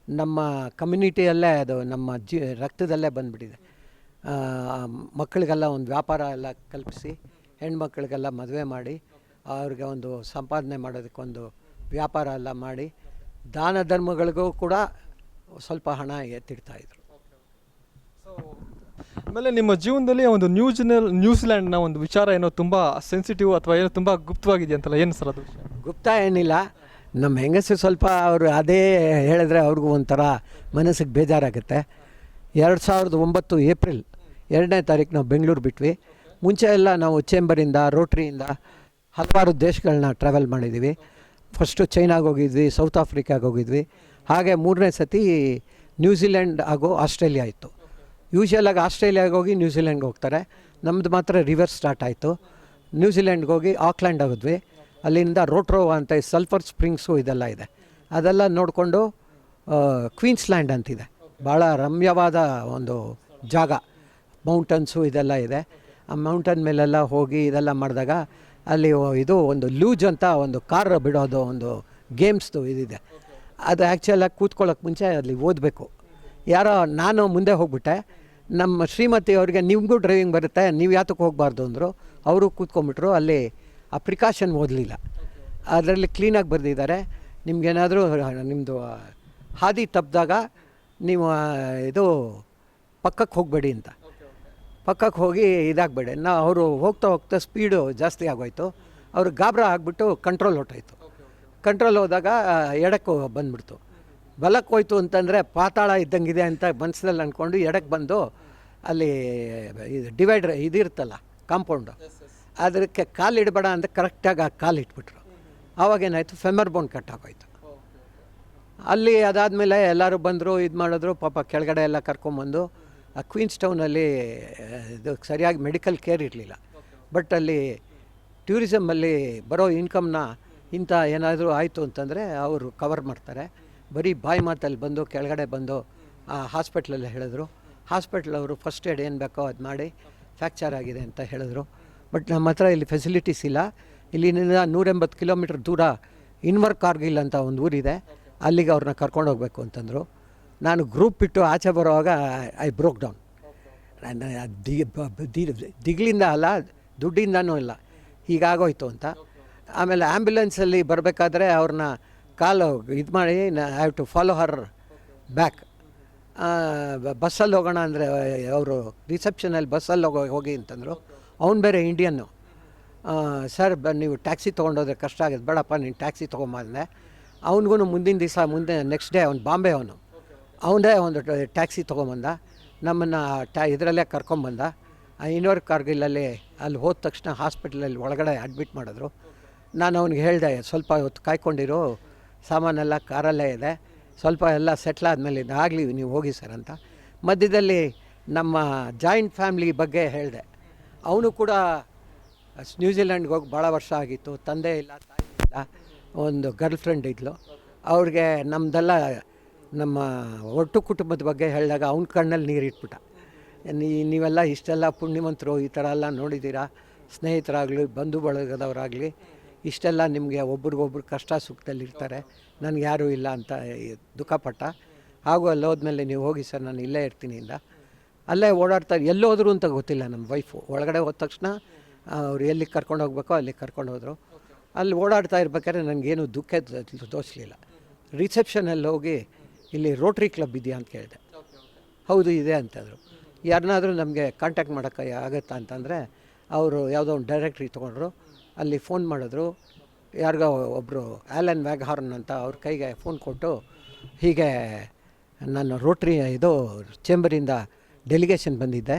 ನಮ್ಮ ಕಮ್ಯುನಿಟಿಯಲ್ಲೇ ಅದು ನಮ್ಮ ರಕ್ತದಲ್ಲೇ ಬಂದುಬಿಟ್ಟಿದೆ. ಮಕ್ಕಳಿಗೆಲ್ಲ ಒಂದು ವ್ಯಾಪಾರ ಎಲ್ಲ ಕಲ್ಪಿಸಿ, ಹೆಣ್ಮಕ್ಳಿಗೆಲ್ಲ ಮದುವೆ ಮಾಡಿ, ಅವ್ರಿಗೆ ಒಂದು ಸಂಪಾದನೆ ಮಾಡೋದಕ್ಕೊಂದು ವ್ಯಾಪಾರ ಎಲ್ಲ ಮಾಡಿ, ದಾನ ಧರ್ಮಗಳಿಗೂ ಕೂಡ ಸ್ವಲ್ಪ ಹಣ ಎತ್ತಿಡ್ತಾಯಿದ್ರು. ಸೊ ಆಮೇಲೆ ನಿಮ್ಮ ಜೀವನದಲ್ಲಿ ಒಂದು ನ್ಯೂಜಿಲ್ಯಾಂಡ್ನ ಒಂದು ವಿಚಾರ ಏನೋ ತುಂಬ ಸೆನ್ಸಿಟಿವ್ ಅಥವಾ ಏನೋ ತುಂಬ ಗುಪ್ತವಾಗಿದೆ ಅಂತಲ್ಲ, ಏನು ಸರ್ ಅದು? ಗುಪ್ತ ಏನಿಲ್ಲ. ನಮ್ಮ ಹೆಂಗಸರು ಸ್ವಲ್ಪ ಅವರು ಅದೇ ಹೇಳಿದ್ರೆ ಅವ್ರಿಗೂ ಒಂಥರ ಮನಸ್ಸಿಗೆ ಬೇಜಾರಾಗುತ್ತೆ. 2009 ಏಪ್ರಿಲ್ 2ನೇ ತಾರೀಕು ನಾವು ಬೆಂಗಳೂರು ಬಿಟ್ವಿ. ಮುಂಚೆ ಎಲ್ಲ ನಾವು ಚೇಂಬರಿಂದ, ರೋಟ್ರಿಯಿಂದ ಹಲವಾರು ದೇಶಗಳನ್ನ ಟ್ರಾವೆಲ್ ಮಾಡಿದ್ದೀವಿ. ಫಸ್ಟು ಚೈನಾಗೆ ಹೋಗಿದ್ವಿ, ಸೌತ್ ಆಫ್ರಿಕಾಗೆ ಹೋಗಿದ್ವಿ. ಹಾಗೆ 3ನೇ ಸತಿ ನ್ಯೂಜಿಲೆಂಡ್ ಹಾಗೂ ಆಸ್ಟ್ರೇಲಿಯಾ ಇತ್ತು. ಯೂಶ್ವಲಾಗಿ ಆಸ್ಟ್ರೇಲಿಯಾಗೆ ಹೋಗಿ ನ್ಯೂಜಿಲೆಂಡ್ಗೆ ಹೋಗ್ತಾರೆ. ನಮ್ಮದು ಮಾತ್ರ ರಿವರ್ಸ್ ಸ್ಟಾರ್ಟ್ ಆಯಿತು. ನ್ಯೂಜಿಲೆಂಡ್ಗೆ ಹೋಗಿ ಆಕ್ಲ್ಯಾಂಡ್ ಹೋಗಿದ್ವಿ. ಅಲ್ಲಿಂದ ರೋಟ್ರೋವಾ ಅಂತ ಸಲ್ಫರ್ ಸ್ಪ್ರಿಂಗ್ಸು ಇದೆಲ್ಲ ಇದೆ, ಅದೆಲ್ಲ ನೋಡಿಕೊಂಡು ಕ್ವೀನ್ಸ್ಲ್ಯಾಂಡ್ ಅಂತಿದೆ, ಭಾಳ ರಮ್ಯವಾದ ಒಂದು ಜಾಗ, ಮೌಂಟನ್ಸು ಇದೆಲ್ಲ ಇದೆ. ಆ ಮೌಂಟನ್ ಮೇಲೆಲ್ಲ ಹೋಗಿ ಇದೆಲ್ಲ ಮಾಡಿದಾಗ ಅಲ್ಲಿ ಇದು ಒಂದು ಲೂಜ್ ಅಂತ ಒಂದು ಕಾರ್ ಬಿಡೋದು ಒಂದು ಗೇಮ್ಸ್ದು ಇದಿದೆ. ಅದು ಆ್ಯಕ್ಚುಲಾಗಿ ಕೂತ್ಕೊಳ್ಳೋಕೆ ಮುಂಚೆ ಅಲ್ಲಿ ಓದಬೇಕು. ಯಾರೋ ನಾನು ಮುಂದೆ ಹೋಗ್ಬಿಟ್ಟೆ, ನಮ್ಮ ಶ್ರೀಮತಿ ಅವ್ರಿಗೆ ನಿಮಗೂ ಡ್ರೈವಿಂಗ್ ಬರುತ್ತೆ, ನೀವು ಯಾತಕ್ಕೆ ಹೋಗಬಾರ್ದು ಅಂದರು. ಅವರು ಕೂತ್ಕೊಂಡ್ಬಿಟ್ರು. ಅಲ್ಲಿ ಆ ಪ್ರಿಕಾಷನ್ ಓದಲಿಲ್ಲ. ಅದರಲ್ಲಿ ಕ್ಲೀನಾಗಿ ಬರೆದಿದ್ದಾರೆ, ನಿಮಗೇನಾದರೂ ನಿಮ್ಮದು ಹಾದಿ ತಪ್ಪಿದಾಗ ನೀವು ಇದು ಪಕ್ಕಕ್ಕೆ ಹೋಗಬೇಡಿ ಅಂತ. ಪಕ್ಕಕ್ಕೆ ಹೋಗಿ ಇದಾಗಬೇಡಿ. ಅವರು ಹೋಗ್ತಾ ಹೋಗ್ತಾ ಸ್ಪೀಡು ಜಾಸ್ತಿ ಆಗೋಯ್ತು. ಅವರು ಗಾಬರ ಆಗಿಬಿಟ್ಟು ಕಂಟ್ರೋಲ್ ಹೊಟ್ಟೋಯ್ತು. ಕಂಟ್ರೋಲ್ ಹೋದಾಗ ಎಡಕ್ಕೆ ಬಂದುಬಿಡ್ತು. ಬಲಕ್ಕೆ ಹೋಯ್ತು ಅಂತಂದರೆ ಪಾತಾಳ ಇದ್ದಂಗಿದೆ ಅಂತ ಮನಸ್ಸಿನಲ್ಲಿ ಅಂದ್ಕೊಂಡು ಎಡಕ್ಕೆ ಬಂದು ಅಲ್ಲಿ ಇದು ಡಿವೈಡ್ರ್ ಇದಿರುತ್ತಲ್ಲ ಕಾಂಪೌಂಡು, ಅದಕ್ಕೆ ಕಾಲಿಡಬೇಡ ಅಂತ ಕರೆಕ್ಟಾಗಿ ಆ ಕಾಲು ಇಟ್ಬಿಟ್ರು. ಆವಾಗೇನಾಯಿತು ಫೆಮರ್ ಬೋನ್ ಕಟ್ಟಾಗೋಯ್ತು. ಅಲ್ಲಿ ಅದಾದಮೇಲೆ ಎಲ್ಲರೂ ಬಂದರು, ಇದು ಮಾಡಿದ್ರು. ಪಾಪ ಕೆಳಗಡೆ ಎಲ್ಲ ಕರ್ಕೊಂಬಂದು ಆ ಕ್ವೀನ್ಸ್ ಟೌನಲ್ಲಿ ಇದು ಸರಿಯಾಗಿ ಮೆಡಿಕಲ್ ಕೇರ್ ಇರಲಿಲ್ಲ. ಬಟ್ ಅಲ್ಲಿ ಟೂರಿಸಮಲ್ಲಿ ಬರೋ ಇನ್ಕಮ್ನ ಇಂಥ ಏನಾದರೂ ಆಯಿತು ಅಂತಂದರೆ ಅವರು ಕವರ್ ಮಾಡ್ತಾರೆ. ಬರೀ ಬಾಯಿ ಮಾತಲ್ಲಿ ಬಂದು ಕೆಳಗಡೆ ಬಂದು ಆ ಹಾಸ್ಪಿಟ್ಲಲ್ಲಿ ಹೇಳಿದ್ರು. ಹಾಸ್ಪಿಟ್ಲವರು ಫಸ್ಟ್ ಏಡ್ ಏನು ಬೇಕೋ ಅದು ಮಾಡಿ ಫ್ರ್ಯಾಕ್ಚರ್ ಆಗಿದೆ ಅಂತ ಹೇಳಿದ್ರು. ಬಟ್ ನಮ್ಮ ಹತ್ರ ಇಲ್ಲಿ ಫೆಸಿಲಿಟೀಸ್ ಇಲ್ಲ. ಇಲ್ಲಿಂದ 180 ಕಿಲೋಮೀಟ್ರ್ ದೂರ ಇನ್ವರ್ ಕಾರ್ಗಿಲ್ ಅಂತ ಒಂದು ಊರಿದೆ, ಅಲ್ಲಿಗೆ ಅವ್ರನ್ನ ಕರ್ಕೊಂಡು ಹೋಗ್ಬೇಕು ಅಂತಂದರು. ನಾನು ಗ್ರೂಪ್ ಬಿಟ್ಟು ಆಚೆ ಬರುವಾಗ ಐ ಬ್ರೋಕ್ ಡೌನ್. ದಿಗ್ಲಿಂದ ಅಲ್ಲ, ದುಡ್ಡಿಂದನೂ ಇಲ್ಲ, ಹೀಗಾಗೋಯ್ತು ಅಂತ. ಆಮೇಲೆ ಆ್ಯಂಬುಲೆನ್ಸಲ್ಲಿ ಬರಬೇಕಾದ್ರೆ ಅವ್ರನ್ನ ಕಾಲು ಇದು ಮಾಡಿ I have to follow her back. ಬಸ್ಸಲ್ಲಿ ಹೋಗೋಣ ಅಂದರೆ ಅವರು ರಿಸೆಪ್ಷನಲ್ಲಿ ಬಸ್ಸಲ್ಲಿ ಹೋಗಿ ಅಂತಂದರು. ಅವ್ನು ಬೇರೆ ಇಂಡಿಯನ್ನು. ಸರ್ ನೀವು ಟ್ಯಾಕ್ಸಿ ತೊಗೊಂಡೋದ್ರೆ ಕಷ್ಟ ಆಗುತ್ತೆ, ಬೇಡಪ್ಪ ನೀನು ಟ್ಯಾಕ್ಸಿ ತೊಗೊಂಬಂದೆ. ಅವ್ನಿಗೂ ಮುಂದಿನ ದಿವಸ ನೆಕ್ಸ್ಟ್ ಡೇ ಅವ್ನು ಬಾಂಬೆ, ಅವನೇ ಒಂದು ಟ್ಯಾಕ್ಸಿ ತೊಗೊಂಬಂದ, ನಮ್ಮನ್ನು ಇದರಲ್ಲೇ ಕರ್ಕೊಂಬಂದ. ಇನ್ವರ್ ಕಾರ್ಗಿಲಲ್ಲಿ ಅಲ್ಲಿ ಹೋದ ತಕ್ಷಣ ಹಾಸ್ಪಿಟ್ಲಲ್ಲಿ ಒಳಗಡೆ ಅಡ್ಮಿಟ್ ಮಾಡಿದ್ರು. ನಾನು ಅವ್ನಿಗೆ ಹೇಳಿದೆ, ಸ್ವಲ್ಪ ಹೊತ್ತು ಕಾಯ್ಕೊಂಡಿರು, ಸಾಮಾನೆಲ್ಲ ಕಾರಲ್ಲೇ ಇದೆ, ಸ್ವಲ್ಪ ಎಲ್ಲ ಸೆಟ್ಲ್ ಆದಮೇಲೆ ಆಗಲಿ ನೀವು ಹೋಗಿ ಸರ್ ಅಂತ. ಮಧ್ಯದಲ್ಲಿ ನಮ್ಮ ಜಾಯಿಂಟ್ ಫ್ಯಾಮ್ಲಿ ಬಗ್ಗೆ ಹೇಳಿದೆ. ಅವನು ಕೂಡ ನ್ಯೂಜಿಲೆಂಡ್ಗೆ ಹೋಗಿ ಭಾಳ ವರ್ಷ ಆಗಿತ್ತು, ತಂದೆ ಇಲ್ಲ ತಾಯಿ ಇಲ್ಲ, ಒಂದು ಗರ್ಲ್ ಫ್ರೆಂಡ್ ಇದ್ಲು. ಅವ್ರಿಗೆ ನಮ್ಮದೆಲ್ಲ ನಮ್ಮ ಒಟ್ಟು ಕುಟುಂಬದ ಬಗ್ಗೆ ಹೇಳಿದಾಗ ಅವ್ನ ಕಣ್ಣಲ್ಲಿ ನೀರಿಟ್ಬಿಟ್ಟ. ನೀವೆಲ್ಲ ಇಷ್ಟೆಲ್ಲ ಪುಣ್ಯವಂತರು, ಈ ಥರ ಎಲ್ಲ ನೋಡಿದ್ದೀರಾ, ಸ್ನೇಹಿತರಾಗಲಿ ಬಂಧು ಬಳಗದವರಾಗಲಿ ಇಷ್ಟೆಲ್ಲ ನಿಮಗೆ ಒಬ್ರಿಗೊಬ್ರು ಕಷ್ಟ ಸುಖದಲ್ಲಿರ್ತಾರೆ, ನನಗೆ ಯಾರೂ ಇಲ್ಲ ಅಂತ ದುಃಖಪಟ್ಟ. ಹಾಗೂ ಅಲ್ಲಿ ಹೋದ್ಮೇಲೆ ನೀವು ಹೋಗಿ ಸರ್ ನಾನು ಇಲ್ಲೇ ಇರ್ತೀನಿ ಇಂದ. ಅಲ್ಲೇ ಓಡಾಡ್ತಾರೆ, ಎಲ್ಲೋದ್ರು ಅಂತ ಗೊತ್ತಿಲ್ಲ ನಮ್ಮ ವೈಫು. ಒಳಗಡೆ ಹೋದ ತಕ್ಷಣ ಅವ್ರು ಎಲ್ಲಿಗೆ ಕರ್ಕೊಂಡು ಹೋಗ್ಬೇಕೋ ಅಲ್ಲಿಗೆ ಕರ್ಕೊಂಡು ಹೋದರು. ಅಲ್ಲಿ ಓಡಾಡ್ತಾ ಇರ್ಬೇಕಾದ್ರೆ ನನಗೇನು ದುಃಖ ತೋರಿಸಲಿಲ್ಲ. ರಿಸೆಪ್ಷನಲ್ಲಿ ಹೋಗಿ ಇಲ್ಲಿ ರೋಟ್ರಿ ಕ್ಲಬ್ ಇದೆಯಾ ಅಂತ ಕೇಳಿದೆ. ಹೌದು ಇದೆ ಅಂತಂದರು. ಯಾರನ್ನಾದರೂ ನಮಗೆ ಕಾಂಟ್ಯಾಕ್ಟ್ ಮಾಡೋಕ್ಕೆ ಆಗುತ್ತಾ ಅಂತಂದರೆ ಅವರು ಯಾವುದೋ ಒಂದು ಡೈರೆಕ್ಟ್ರಿ ತೊಗೊಂಡ್ರು. ಅಲ್ಲಿ ಫೋನ್ ಮಾಡಿದ್ರು, ಯಾರಿಗೋ ಒಬ್ಬರು ಆ್ಯಲನ್ ವ್ಯಾಗ್ಹಾರ್ನ್ ಅಂತ ಅವ್ರ ಕೈಗೆ ಫೋನ್ ಕೊಟ್ಟು, ಹೀಗೆ ನಾನು ರೋಟ್ರಿ ಇದು ಚೇಂಬರಿಂದ ಡೆಲಿಗೇಷನ್ ಬಂದಿದ್ದೆ,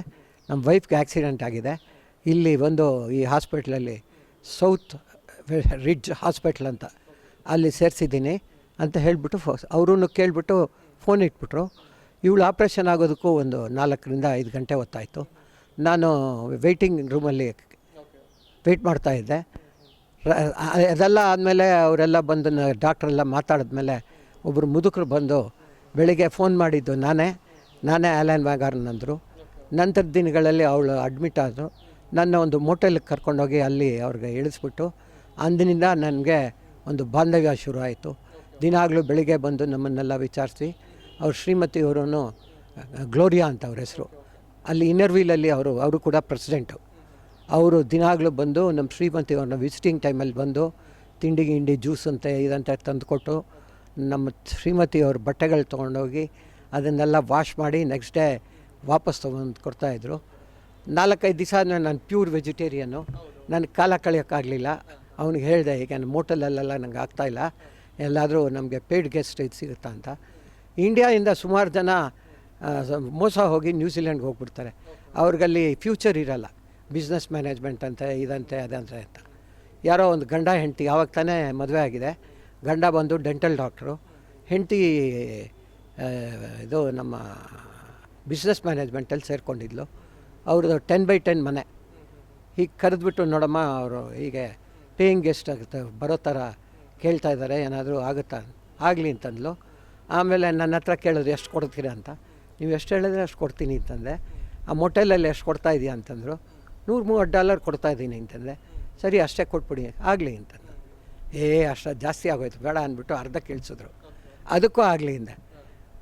ನಮ್ಮ ವೈಫ್ಗೆ ಆಕ್ಸಿಡೆಂಟ್ ಆಗಿದೆ, ಇಲ್ಲಿ ಒಂದು ಈ ಹಾಸ್ಪಿಟ್ಲಲ್ಲಿ ಸೌತ್ ರಿಡ್ಜ್ ಹಾಸ್ಪಿಟ್ಲ್ ಅಂತ ಅಲ್ಲಿ ಸೇರಿಸಿದ್ದೀನಿ ಅಂತ ಹೇಳಿಬಿಟ್ಟು ಅವರೂ ಕೇಳಿಬಿಟ್ಟು ಫೋನ್ ಇಟ್ಬಿಟ್ರು. ಇವಳು ಆಪ್ರೇಷನ್ ಆಗೋದಕ್ಕೂ ಒಂದು 4ರಿಂದ 5 ಗಂಟೆ ಹೊತ್ತಾಯಿತು. ನಾನು ವೆಯ್ಟಿಂಗ್ ರೂಮಲ್ಲಿ ವೆಯ್ಟ್ ಮಾಡ್ತಾಯಿದ್ದೆ. ಅದೆಲ್ಲ ಆದಮೇಲೆ ಅವರೆಲ್ಲ ಬಂದು ಡಾಕ್ಟ್ರೆಲ್ಲ ಮಾತಾಡಿದ್ಮೇಲೆ ಒಬ್ಬರು ಮುದುಕರು ಬಂದು ಬೆಳಿಗ್ಗೆ ಫೋನ್ ಮಾಡಿದ್ದು ನಾನೇ ಆ್ಯಲನ್ ವ್ಯಾಗಾರ್ನ್ ಅಂದರು. ನಂತರದ ದಿನಗಳಲ್ಲಿ ಅವಳು ಅಡ್ಮಿಟ್ ಆದರು. ನನ್ನ ಒಂದು ಮೋಟೆಲ್ಗೆ ಕರ್ಕೊಂಡೋಗಿ ಅಲ್ಲಿ ಅವ್ರಿಗೆ ಇಳಿಸ್ಬಿಟ್ಟು ಅಂದಿನಿಂದ ನನಗೆ ಒಂದು ಬಾಂಧವ್ಯ ಶುರು ಆಯಿತು. ದಿನಾಗಲೂ ಬೆಳಿಗ್ಗೆ ಬಂದು ನಮ್ಮನ್ನೆಲ್ಲ ವಿಚಾರಿಸಿ, ಅವ್ರ ಶ್ರೀಮತಿಯವರು ಗ್ಲೋರಿಯಾ ಅಂತ ಅವ್ರ ಹೆಸರು, ಅಲ್ಲಿ ಇನ್ನರ್ವೀಲಲ್ಲಿ ಅವರು ಕೂಡ ಪ್ರೆಸಿಡೆಂಟು. ಅವರು ದಿನಾಗಲೂ ಬಂದು ನಮ್ಮ ಶ್ರೀಮತಿಯವ್ರನ್ನ ವಿಸಿಟಿಂಗ್ ಟೈಮಲ್ಲಿ ಬಂದು ತಿಂಡಿ ಗಿಂಡಿ ಜ್ಯೂಸ್ ಅಂತ ಇದಂತ ತಂದುಕೊಟ್ಟು ನಮ್ಮ ಶ್ರೀಮತಿಯವ್ರ ಬಟ್ಟೆಗಳು ತೊಗೊಂಡೋಗಿ ಅದನ್ನೆಲ್ಲ ವಾಶ್ ಮಾಡಿ ನೆಕ್ಸ್ಟ್ ಡೇ ವಾಪಸ್ ತೊಗೊಂಡು ಕೊಡ್ತಾಯಿದ್ರು. 4-5 ದಿವಸ ನಾನು ಪ್ಯೂರ್ ವೆಜಿಟೇರಿಯನ್ನು, ನನಗೆ ಕಾಲ ಕಳೆಯೋಕ್ಕಾಗಲಿಲ್ಲ. ಅವ್ನಿಗೆ ಹೇಳಿದೆ, ಈಗ ನಾನು ಮೋಟಲಲ್ಲೆಲ್ಲ ನಂಗೆ ಆಗ್ತಾಯಿಲ್ಲ, ಎಲ್ಲಾದರೂ ನಮಗೆ ಪೇಯ್ಡ್ ಗೆಸ್ಟ್ ಇದು ಸಿಗುತ್ತಾ ಅಂತ. ಇಂಡಿಯಾದಿಂದ ಸುಮಾರು ಜನ ಮೋಸ ಹೋಗಿ ನ್ಯೂಜಿಲೆಂಡ್ಗೆ ಹೋಗ್ಬಿಡ್ತಾರೆ. ಅವ್ರಿಗಲ್ಲಿ ಫ್ಯೂಚರ್ ಇರಲ್ಲ, ಬಿಸ್ನೆಸ್ ಮ್ಯಾನೇಜ್ಮೆಂಟ್ ಅಂತ ಇದಂತೆ ಅದಂತೆ ಅಂತ. ಯಾರೋ ಒಂದು ಗಂಡ ಹೆಂಡತಿ ಆವಾಗ ತಾನೇ ಮದುವೆ ಆಗಿದೆ. ಗಂಡ ಬಂದು ಡೆಂಟಲ್ ಡಾಕ್ಟ್ರು, ಹೆಂಡತಿ ಇದು ನಮ್ಮ ಬಿಸ್ನೆಸ್ ಮ್ಯಾನೇಜ್ಮೆಂಟಲ್ಲಿ ಸೇರಿಕೊಂಡಿದ್ಲು. ಅವ್ರದ್ದು 10x10 ಮನೆ. ಹೀಗೆ ಕರೆದ್ಬಿಟ್ಟು, ನೋಡಮ್ಮ ಅವರು ಹೀಗೆ ಪೇಯಿಂಗ್ ಗೆಸ್ಟ್ ಆಗುತ್ತೆ ಬರೋ ಥರ ಕೇಳ್ತಾ ಇದ್ದಾರೆ, ಏನಾದರೂ ಆಗುತ್ತಾ, ಆಗಲಿ ಅಂತಂದ್ಲು. ಆಮೇಲೆ ನನ್ನ ಹತ್ರ ಕೇಳಿದ್ರು ಎಷ್ಟು ಕೊಡ್ತೀರಾ ಅಂತ. ನೀವು ಎಷ್ಟು ಹೇಳಿದ್ರೆ ಅಷ್ಟು ಕೊಡ್ತೀನಿ ಅಂತಂದೆ. ಆ ಮೊಟೆಲಲ್ಲಿ ಎಷ್ಟು ಕೊಡ್ತಾ ಇದೆಯಾ ಅಂತಂದರು. $130 ಕೊಡ್ತಾಯಿದ್ದೀನಿ ಅಂತಂದೆ. ಸರಿ ಅಷ್ಟೇ ಕೊಟ್ಬಿಡಿ, ಆಗಲಿ ಅಂತಂದು. ಅಷ್ಟು ಜಾಸ್ತಿ ಆಗೋಯ್ತು, ಬೇಡ ಅಂದ್ಬಿಟ್ಟು ಅರ್ಧಕ್ಕೆ ಇಳಿಸಿದ್ರು. ಅದಕ್ಕೂ ಆಗಲಿ ಅಂದೆ.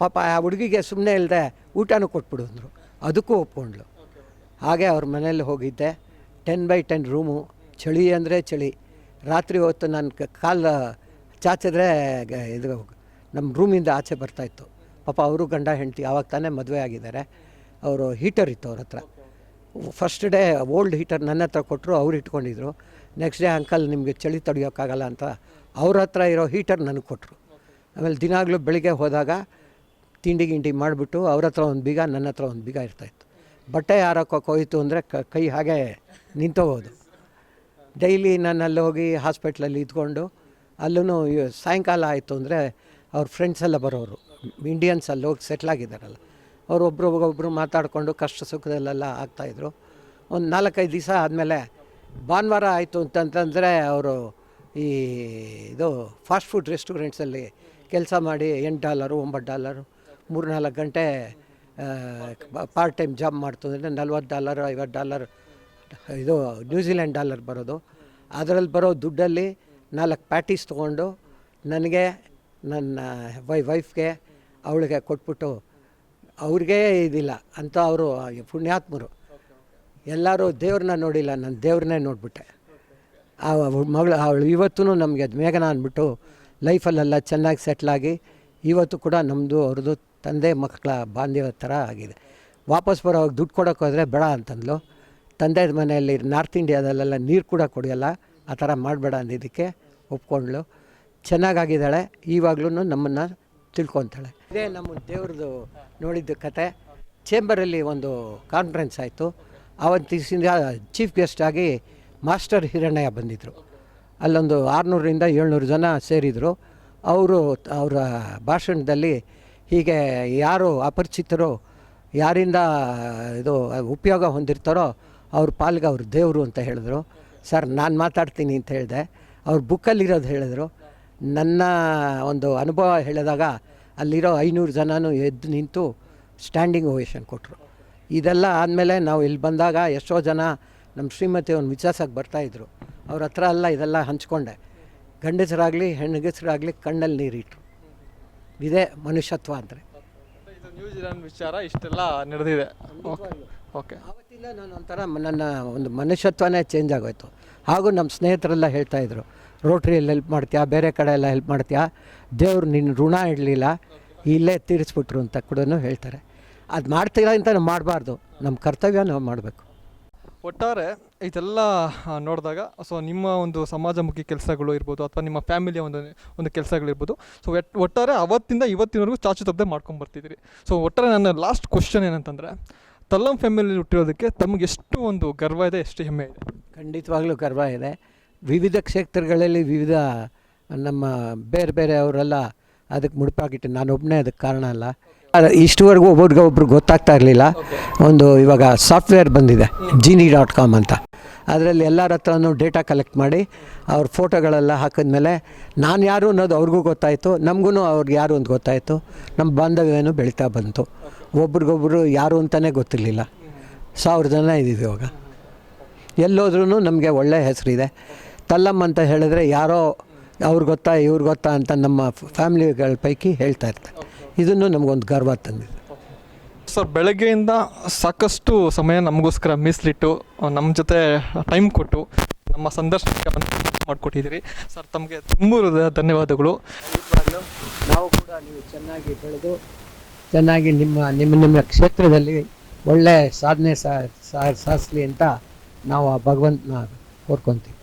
ಪಾಪ ಆ ಹುಡುಗಿಗೆ ಸುಮ್ಮನೆ ಇಲ್ಲದೆ ಊಟನೂ ಕೊಟ್ಬಿಡು ಅಂದರು, ಅದಕ್ಕೂ ಒಪ್ಕೊಂಡ್ಳು. ಹಾಗೆ ಅವ್ರ ಮನೇಲಿ ಹೋಗಿದ್ದೆ. 10x10 ರೂಮು, ಚಳಿ ಅಂದರೆ ಚಳಿ. ರಾತ್ರಿ ಹೊತ್ತು ನಾನು ಕಾಲು ಚಾಚಿದ್ರೆ ಇದು ನಮ್ಮ ರೂಮಿಂದ ಆಚೆ ಬರ್ತಾಯಿತ್ತು. ಪಾಪ ಅವರು ಗಂಡ ಹೆಂಡತಿ ಆವಾಗ ತಾನೇ ಮದುವೆ ಆಗಿದ್ದಾರೆ. ಅವರು ಹೀಟರ್ ಇತ್ತು ಅವ್ರ ಹತ್ರ. ಫಸ್ಟ್ ಡೇ ಓಲ್ಡ್ ಹೀಟರ್ ನನ್ನ ಹತ್ರ ಕೊಟ್ಟರು, ಅವ್ರು ಇಟ್ಕೊಂಡಿದ್ರು. ನೆಕ್ಸ್ಟ್ ಡೇ ಅಂಕಲ್ ನಿಮಗೆ ಚಳಿ ತಡೆಯೋಕ್ಕಾಗಲ್ಲ ಅಂತ ಅವ್ರ ಹತ್ರ ಇರೋ ಹೀಟರ್ ನನಗೆ ಕೊಟ್ಟರು. ಆಮೇಲೆ ದಿನಾಗಲೂ ಬೆಳಿಗ್ಗೆ ಹೋದಾಗ ತಿಂಡಿ ಗಿಂಡಿ ಮಾಡಿಬಿಟ್ಟು ಅವ್ರ ಹತ್ರ ಒಂದು ಬೀಗ, ನನ್ನ ಹತ್ರ ಒಂದು ಬೀಗ ಇರ್ತಾಯಿತ್ತು. ಬಟ್ಟೆ ಹಾರೋಕ್ಕೆ ಹೋಯಿತು ಅಂದರೆ ಕೈ ಹಾಗೆ ನಿಂತೋಗೋದು. ಡೈಲಿ ನಾನು ಅಲ್ಲಿ ಹೋಗಿ ಹಾಸ್ಪಿಟ್ಲಲ್ಲಿ ಇದ್ಕೊಂಡು ಅಲ್ಲೂ ಸಾಯಂಕಾಲ ಆಯಿತು ಅಂದರೆ ಅವ್ರ ಫ್ರೆಂಡ್ಸ್ ಎಲ್ಲ ಬರೋರು, ಇಂಡಿಯನ್ಸ್ ಅಲ್ಲಿ ಹೋಗಿ ಸೆಟ್ಲಾಗಿದ್ದಾರಲ್ಲ, ಅವರು ಒಬ್ರು ಮಾತಾಡಿಕೊಂಡು ಕಷ್ಟ ಸುಖದಲ್ಲೆಲ್ಲ ಆಗ್ತಾಯಿದ್ರು. ಒಂದು 4-5 ದಿವಸ ಆದಮೇಲೆ ಭಾನುವಾರ ಆಯಿತು ಅಂತಂತಂದರೆ ಅವರು ಈ ಇದು ಫಾಸ್ಟ್ ಫುಡ್ ರೆಸ್ಟೋರೆಂಟ್ಸಲ್ಲಿ ಕೆಲಸ ಮಾಡಿ $8 $9 3-4 ಗಂಟೆ ಪಾರ್ಟ್ ಟೈಮ್ ಜಾಬ್ ಮಾಡ್ತಂದರೆ $40 $50 ಇದು ನ್ಯೂಜಿಲೆಂಡ್ ಡಾಲರ್ ಬರೋದು. ಅದರಲ್ಲಿ ಬರೋ ದುಡ್ಡಲ್ಲಿ 4 ಪ್ಯಾಟೀಸ್ ತೊಗೊಂಡು ನನಗೆ, ನನ್ನ ವೈಫ್ಗೆ, ಅವಳಿಗೆ ಕೊಟ್ಬಿಟ್ಟು, ಅವ್ರಿಗೆ ಇದಿಲ್ಲ ಅಂತ ಅವರು ಪುಣ್ಯಾತ್ಮರು. ಎಲ್ಲರೂ ದೇವ್ರನ್ನ ನೋಡಿಲ್ಲ, ನಾನು ದೇವ್ರನ್ನೇ ನೋಡಿಬಿಟ್ಟೆ. ಆ ಅವಳು ಇವತ್ತೂ ನಮಗೆ ಮೇಘನ ಅಂದ್ಬಿಟ್ಟು ಲೈಫಲ್ಲೆಲ್ಲ ಚೆನ್ನಾಗಿ ಸೆಟ್ಲಾಗಿ ಇವತ್ತು ಕೂಡ ನಮ್ಮದು ಅವ್ರದ್ದು ತಂದೆ ಮಕ್ಕಳ ಬಾಂಧವ್ಯ ಥರ ಆಗಿದೆ. ವಾಪಸ್ ಬರೋವಾಗ ದುಡ್ಡು ಕೊಡೋಕೆ ಹೋದರೆ ಬೇಡ ಅಂತಂದ್ಲು. ತಂದೆ ಮನೆಯಲ್ಲಿ ನಾರ್ತ್ ಇಂಡಿಯಾದಲ್ಲೆಲ್ಲ ನೀರು ಕೂಡ ಕುಡಿಯೋಲ್ಲ, ಆ ಥರ ಮಾಡಬೇಡ ಅಂದಿದ್ದಕ್ಕೆ ಒಪ್ಕೊಂಡ್ಳು. ಚೆನ್ನಾಗಾಗಿದ್ದಾಳೆ, ಇವಾಗಲೂ ನಮ್ಮನ್ನು ತಿಳ್ಕೊತಾಳೆ. ಇದೇ ನಮ್ಮ ದೇವ್ರದ್ದು ನೋಡಿದ್ದು ಕತೆ. ಚೇಂಬರಲ್ಲಿ ಒಂದು ಕಾನ್ಫರೆನ್ಸ್ ಆಯಿತು. ಆವತ್ತು ದಿವಸದಿಂದ ಚೀಫ್ ಗೆಸ್ಟ್ ಆಗಿ ಮಾಸ್ಟರ್ ಹಿರಣ್ಣಯ್ಯ ಬಂದಿದ್ದರು. ಅಲ್ಲೊಂದು 600ರಿಂದ 700 ಜನ ಸೇರಿದರು. ಅವರ ಭಾಷಣದಲ್ಲಿ ಹೀಗೆ ಯಾರು ಅಪರಿಚಿತರು, ಯಾರಿಂದ ಇದು ಉಪಯೋಗ ಹೊಂದಿರ್ತಾರೋ ಅವ್ರ ಪಾಲ್ಗೆ ಅವ್ರ ದೇವರು ಅಂತ ಹೇಳಿದ್ರು. ಸರ್ ನಾನು ಮಾತಾಡ್ತೀನಿ ಅಂತ ಹೇಳಿದೆ. ಅವ್ರ ಬುಕ್ಕಲ್ಲಿರೋದು ಹೇಳಿದ್ರು. ನನ್ನ ಒಂದು ಅನುಭವ ಹೇಳಿದಾಗ ಅಲ್ಲಿರೋ 500 ಜನನೂ ಎದ್ದು ನಿಂತು ಸ್ಟ್ಯಾಂಡಿಂಗ್ ಓವೇಷನ್ ಕೊಟ್ಟರು. ಇದೆಲ್ಲ ಆದಮೇಲೆ ನಾವು ಇಲ್ಲಿ ಬಂದಾಗ ಎಷ್ಟೋ ಜನ ನಮ್ಮ ಶ್ರೀಮತಿ ಒಂದು ವಿಚಾರಿಸೋಕೆ ಬರ್ತಾಯಿದ್ರು. ಅವ್ರ ಹತ್ರ ಎಲ್ಲ ಇದೆಲ್ಲ ಹಂಚ್ಕೊಂಡೆ. ಗಂಡಸರಾಗಲಿ ಹೆಣ್ಣಗಸರಾಗಲಿ ಕಣ್ಣಲ್ಲಿ ನೀರಿಟ್ರು. ಇದೇ ಮನುಷ್ಯತ್ವ ಅಂದರೆ. ಇದು ನ್ಯೂಜಿಲೆಂಡ್ ವಿಚಾರ ಇಷ್ಟೆಲ್ಲ ನಡೆದಿದೆ. ಓಕೆ, ಆವತ್ತಿಂದ ನಾನು ಒಂಥರ ನನ್ನ ಒಂದು ಮನುಷ್ಯತ್ವನೇ ಚೇಂಜ್ ಆಗೋಯ್ತು. ಹಾಗೂ ನಮ್ಮ ಸ್ನೇಹಿತರೆಲ್ಲ ಹೇಳ್ತಾಯಿದ್ರು, ರೋಟ್ರಿಯಲ್ಲಿ ಹೆಲ್ಪ್ ಮಾಡ್ತೀಯಾ, ಬೇರೆ ಕಡೆ ಎಲ್ಲ ಹೆಲ್ಪ್ ಮಾಡ್ತೀಯಾ, ದೇವ್ರು ನಿನ್ನ ಋಣ ಇಡಲಿಲ್ಲ, ಇಲ್ಲೇ ತೀರಿಸ್ಬಿಟ್ರು ಅಂತ ಕೂಡ ಹೇಳ್ತಾರೆ. ಅದು ಮಾಡ್ತೀರಾ ಅಂತ ನಾವು ಮಾಡಬಾರ್ದು, ನಮ್ಮ ಕರ್ತವ್ಯ ನಾವು ಮಾಡಬೇಕು. ಒಟ್ಟಾರೆ ಇದೆಲ್ಲ ನೋಡಿದಾಗ ಸೊ ನಿಮ್ಮ ಒಂದು ಸಮಾಜಮುಖಿ ಕೆಲಸಗಳು ಇರ್ಬೋದು ಅಥವಾ ನಿಮ್ಮ ಫ್ಯಾಮಿಲಿಯ ಒಂದು ಕೆಲಸಗಳಿರ್ಬೋದು, ಸೊ ಒಟ್ಟಾರೆ ಅವತ್ತಿಂದ ಇವತ್ತಿನವರೆಗೂ ಚಾಚು ತಪ್ಪದೆ ಮಾಡ್ಕೊಂಬರ್ತಿದ್ದೀರಿ. ಸೊ ಒಟ್ಟಾರೆ ನನ್ನ ಲಾಸ್ಟ್ ಕ್ವಶನ್ ಏನಂತಂದರೆ, ತಲ್ಲಂ ಫ್ಯಾಮಿಲಿ ಹುಟ್ಟಿರೋದಕ್ಕೆ ತಮಗೆ ಎಷ್ಟು ಒಂದು ಗರ್ವ ಇದೆ, ಎಷ್ಟು ಹೆಮ್ಮೆ ಇದೆ? ಖಂಡಿತವಾಗ್ಲೂ ಗರ್ವ ಇದೆ. ವಿವಿಧ ಕ್ಷೇತ್ರಗಳಲ್ಲಿ ವಿವಿಧ ನಮ್ಮ ಬೇರೆ ಬೇರೆ ಅವರೆಲ್ಲ ಅದಕ್ಕೆ ಮುಡುಪಾಗಿಟ್ಟು, ನಾನೊಬ್ಬನೇ ಅದಕ್ಕೆ ಕಾರಣ ಅಲ್ಲ. ಇಷ್ಟುವರೆಗೂ ಒಬ್ರಿಗೆ ಗೊತ್ತಾಗ್ತಾ ಇರಲಿಲ್ಲ. ಒಂದು ಇವಾಗ ಸಾಫ್ಟ್ವೇರ್ ಬಂದಿದೆ genie.com ಅಂತ. ಅದರಲ್ಲಿ ಎಲ್ಲರ ಹತ್ರನೂ ಡೇಟಾ ಕಲೆಕ್ಟ್ ಮಾಡಿ ಅವ್ರ ಫೋಟೋಗಳೆಲ್ಲ ಹಾಕಿದ್ಮೇಲೆ ನಾನು ಯಾರು ಅನ್ನೋದು ಅವ್ರಿಗೂ ಗೊತ್ತಾಯಿತು, ನಮಗೂ ಅವ್ರಿಗೆ ಯಾರು ಅಂತ ಗೊತ್ತಾಯಿತು. ನಮ್ಮ ಬಾಂಧವ್ಯನೂ ಬೆಳೀತಾ ಬಂತು. ಒಬ್ರಿಗೊಬ್ರು ಯಾರು ಅಂತಲೇ ಗೊತ್ತಿರಲಿಲ್ಲ. 1000 ಜನ ಇದ್ದೀವಿ ಇವಾಗ. ಎಲ್ಲೋದ್ರೂ ನಮಗೆ ಒಳ್ಳೆಯ ಹೆಸರಿದೆ. ತಲ್ಲಮ್ಮ ಅಂತ ಹೇಳಿದ್ರೆ ಯಾರೋ ಅವ್ರು ಗೊತ್ತಾ ಇವ್ರು ಗೊತ್ತಾ ಅಂತ ನಮ್ಮ ಫ್ಯಾಮಿಲಿಗಳ ಪೈಕಿ ಹೇಳ್ತಾ ಇರ್ತಾರೆ. ಇದನ್ನು ನಮಗೊಂದು ಗರ್ವ ತಂದಿದೆ. ಸರ್, ಬೆಳಗ್ಗೆಯಿಂದ ಸಾಕಷ್ಟು ಸಮಯ ನಮಗೋಸ್ಕರ ಮೀಸಲಿಟ್ಟು ನಮ್ಮ ಜೊತೆ ಟೈಮ್ ಕೊಟ್ಟು ನಮ್ಮ ಸಂದರ್ಶನಕ್ಕೆ ಮಾಡಿಕೊಟ್ಟಿದ್ದೀರಿ ಸರ್. ತಮಗೆ ತುಂಬ ಧನ್ಯವಾದಗಳು. ನಾವು ಕೂಡ ನೀವು ಚೆನ್ನಾಗಿ ಬೆಳೆದು ಚೆನ್ನಾಗಿ ನಿಮ್ಮ ಕ್ಷೇತ್ರದಲ್ಲಿ ಒಳ್ಳೆಯ ಸಾಧನೆ ಸಾಧಿಸಲಿ ಅಂತ ನಾವು ಆ ಭಗವಂತನ ಕೋರ್ಕೊತೀವಿ.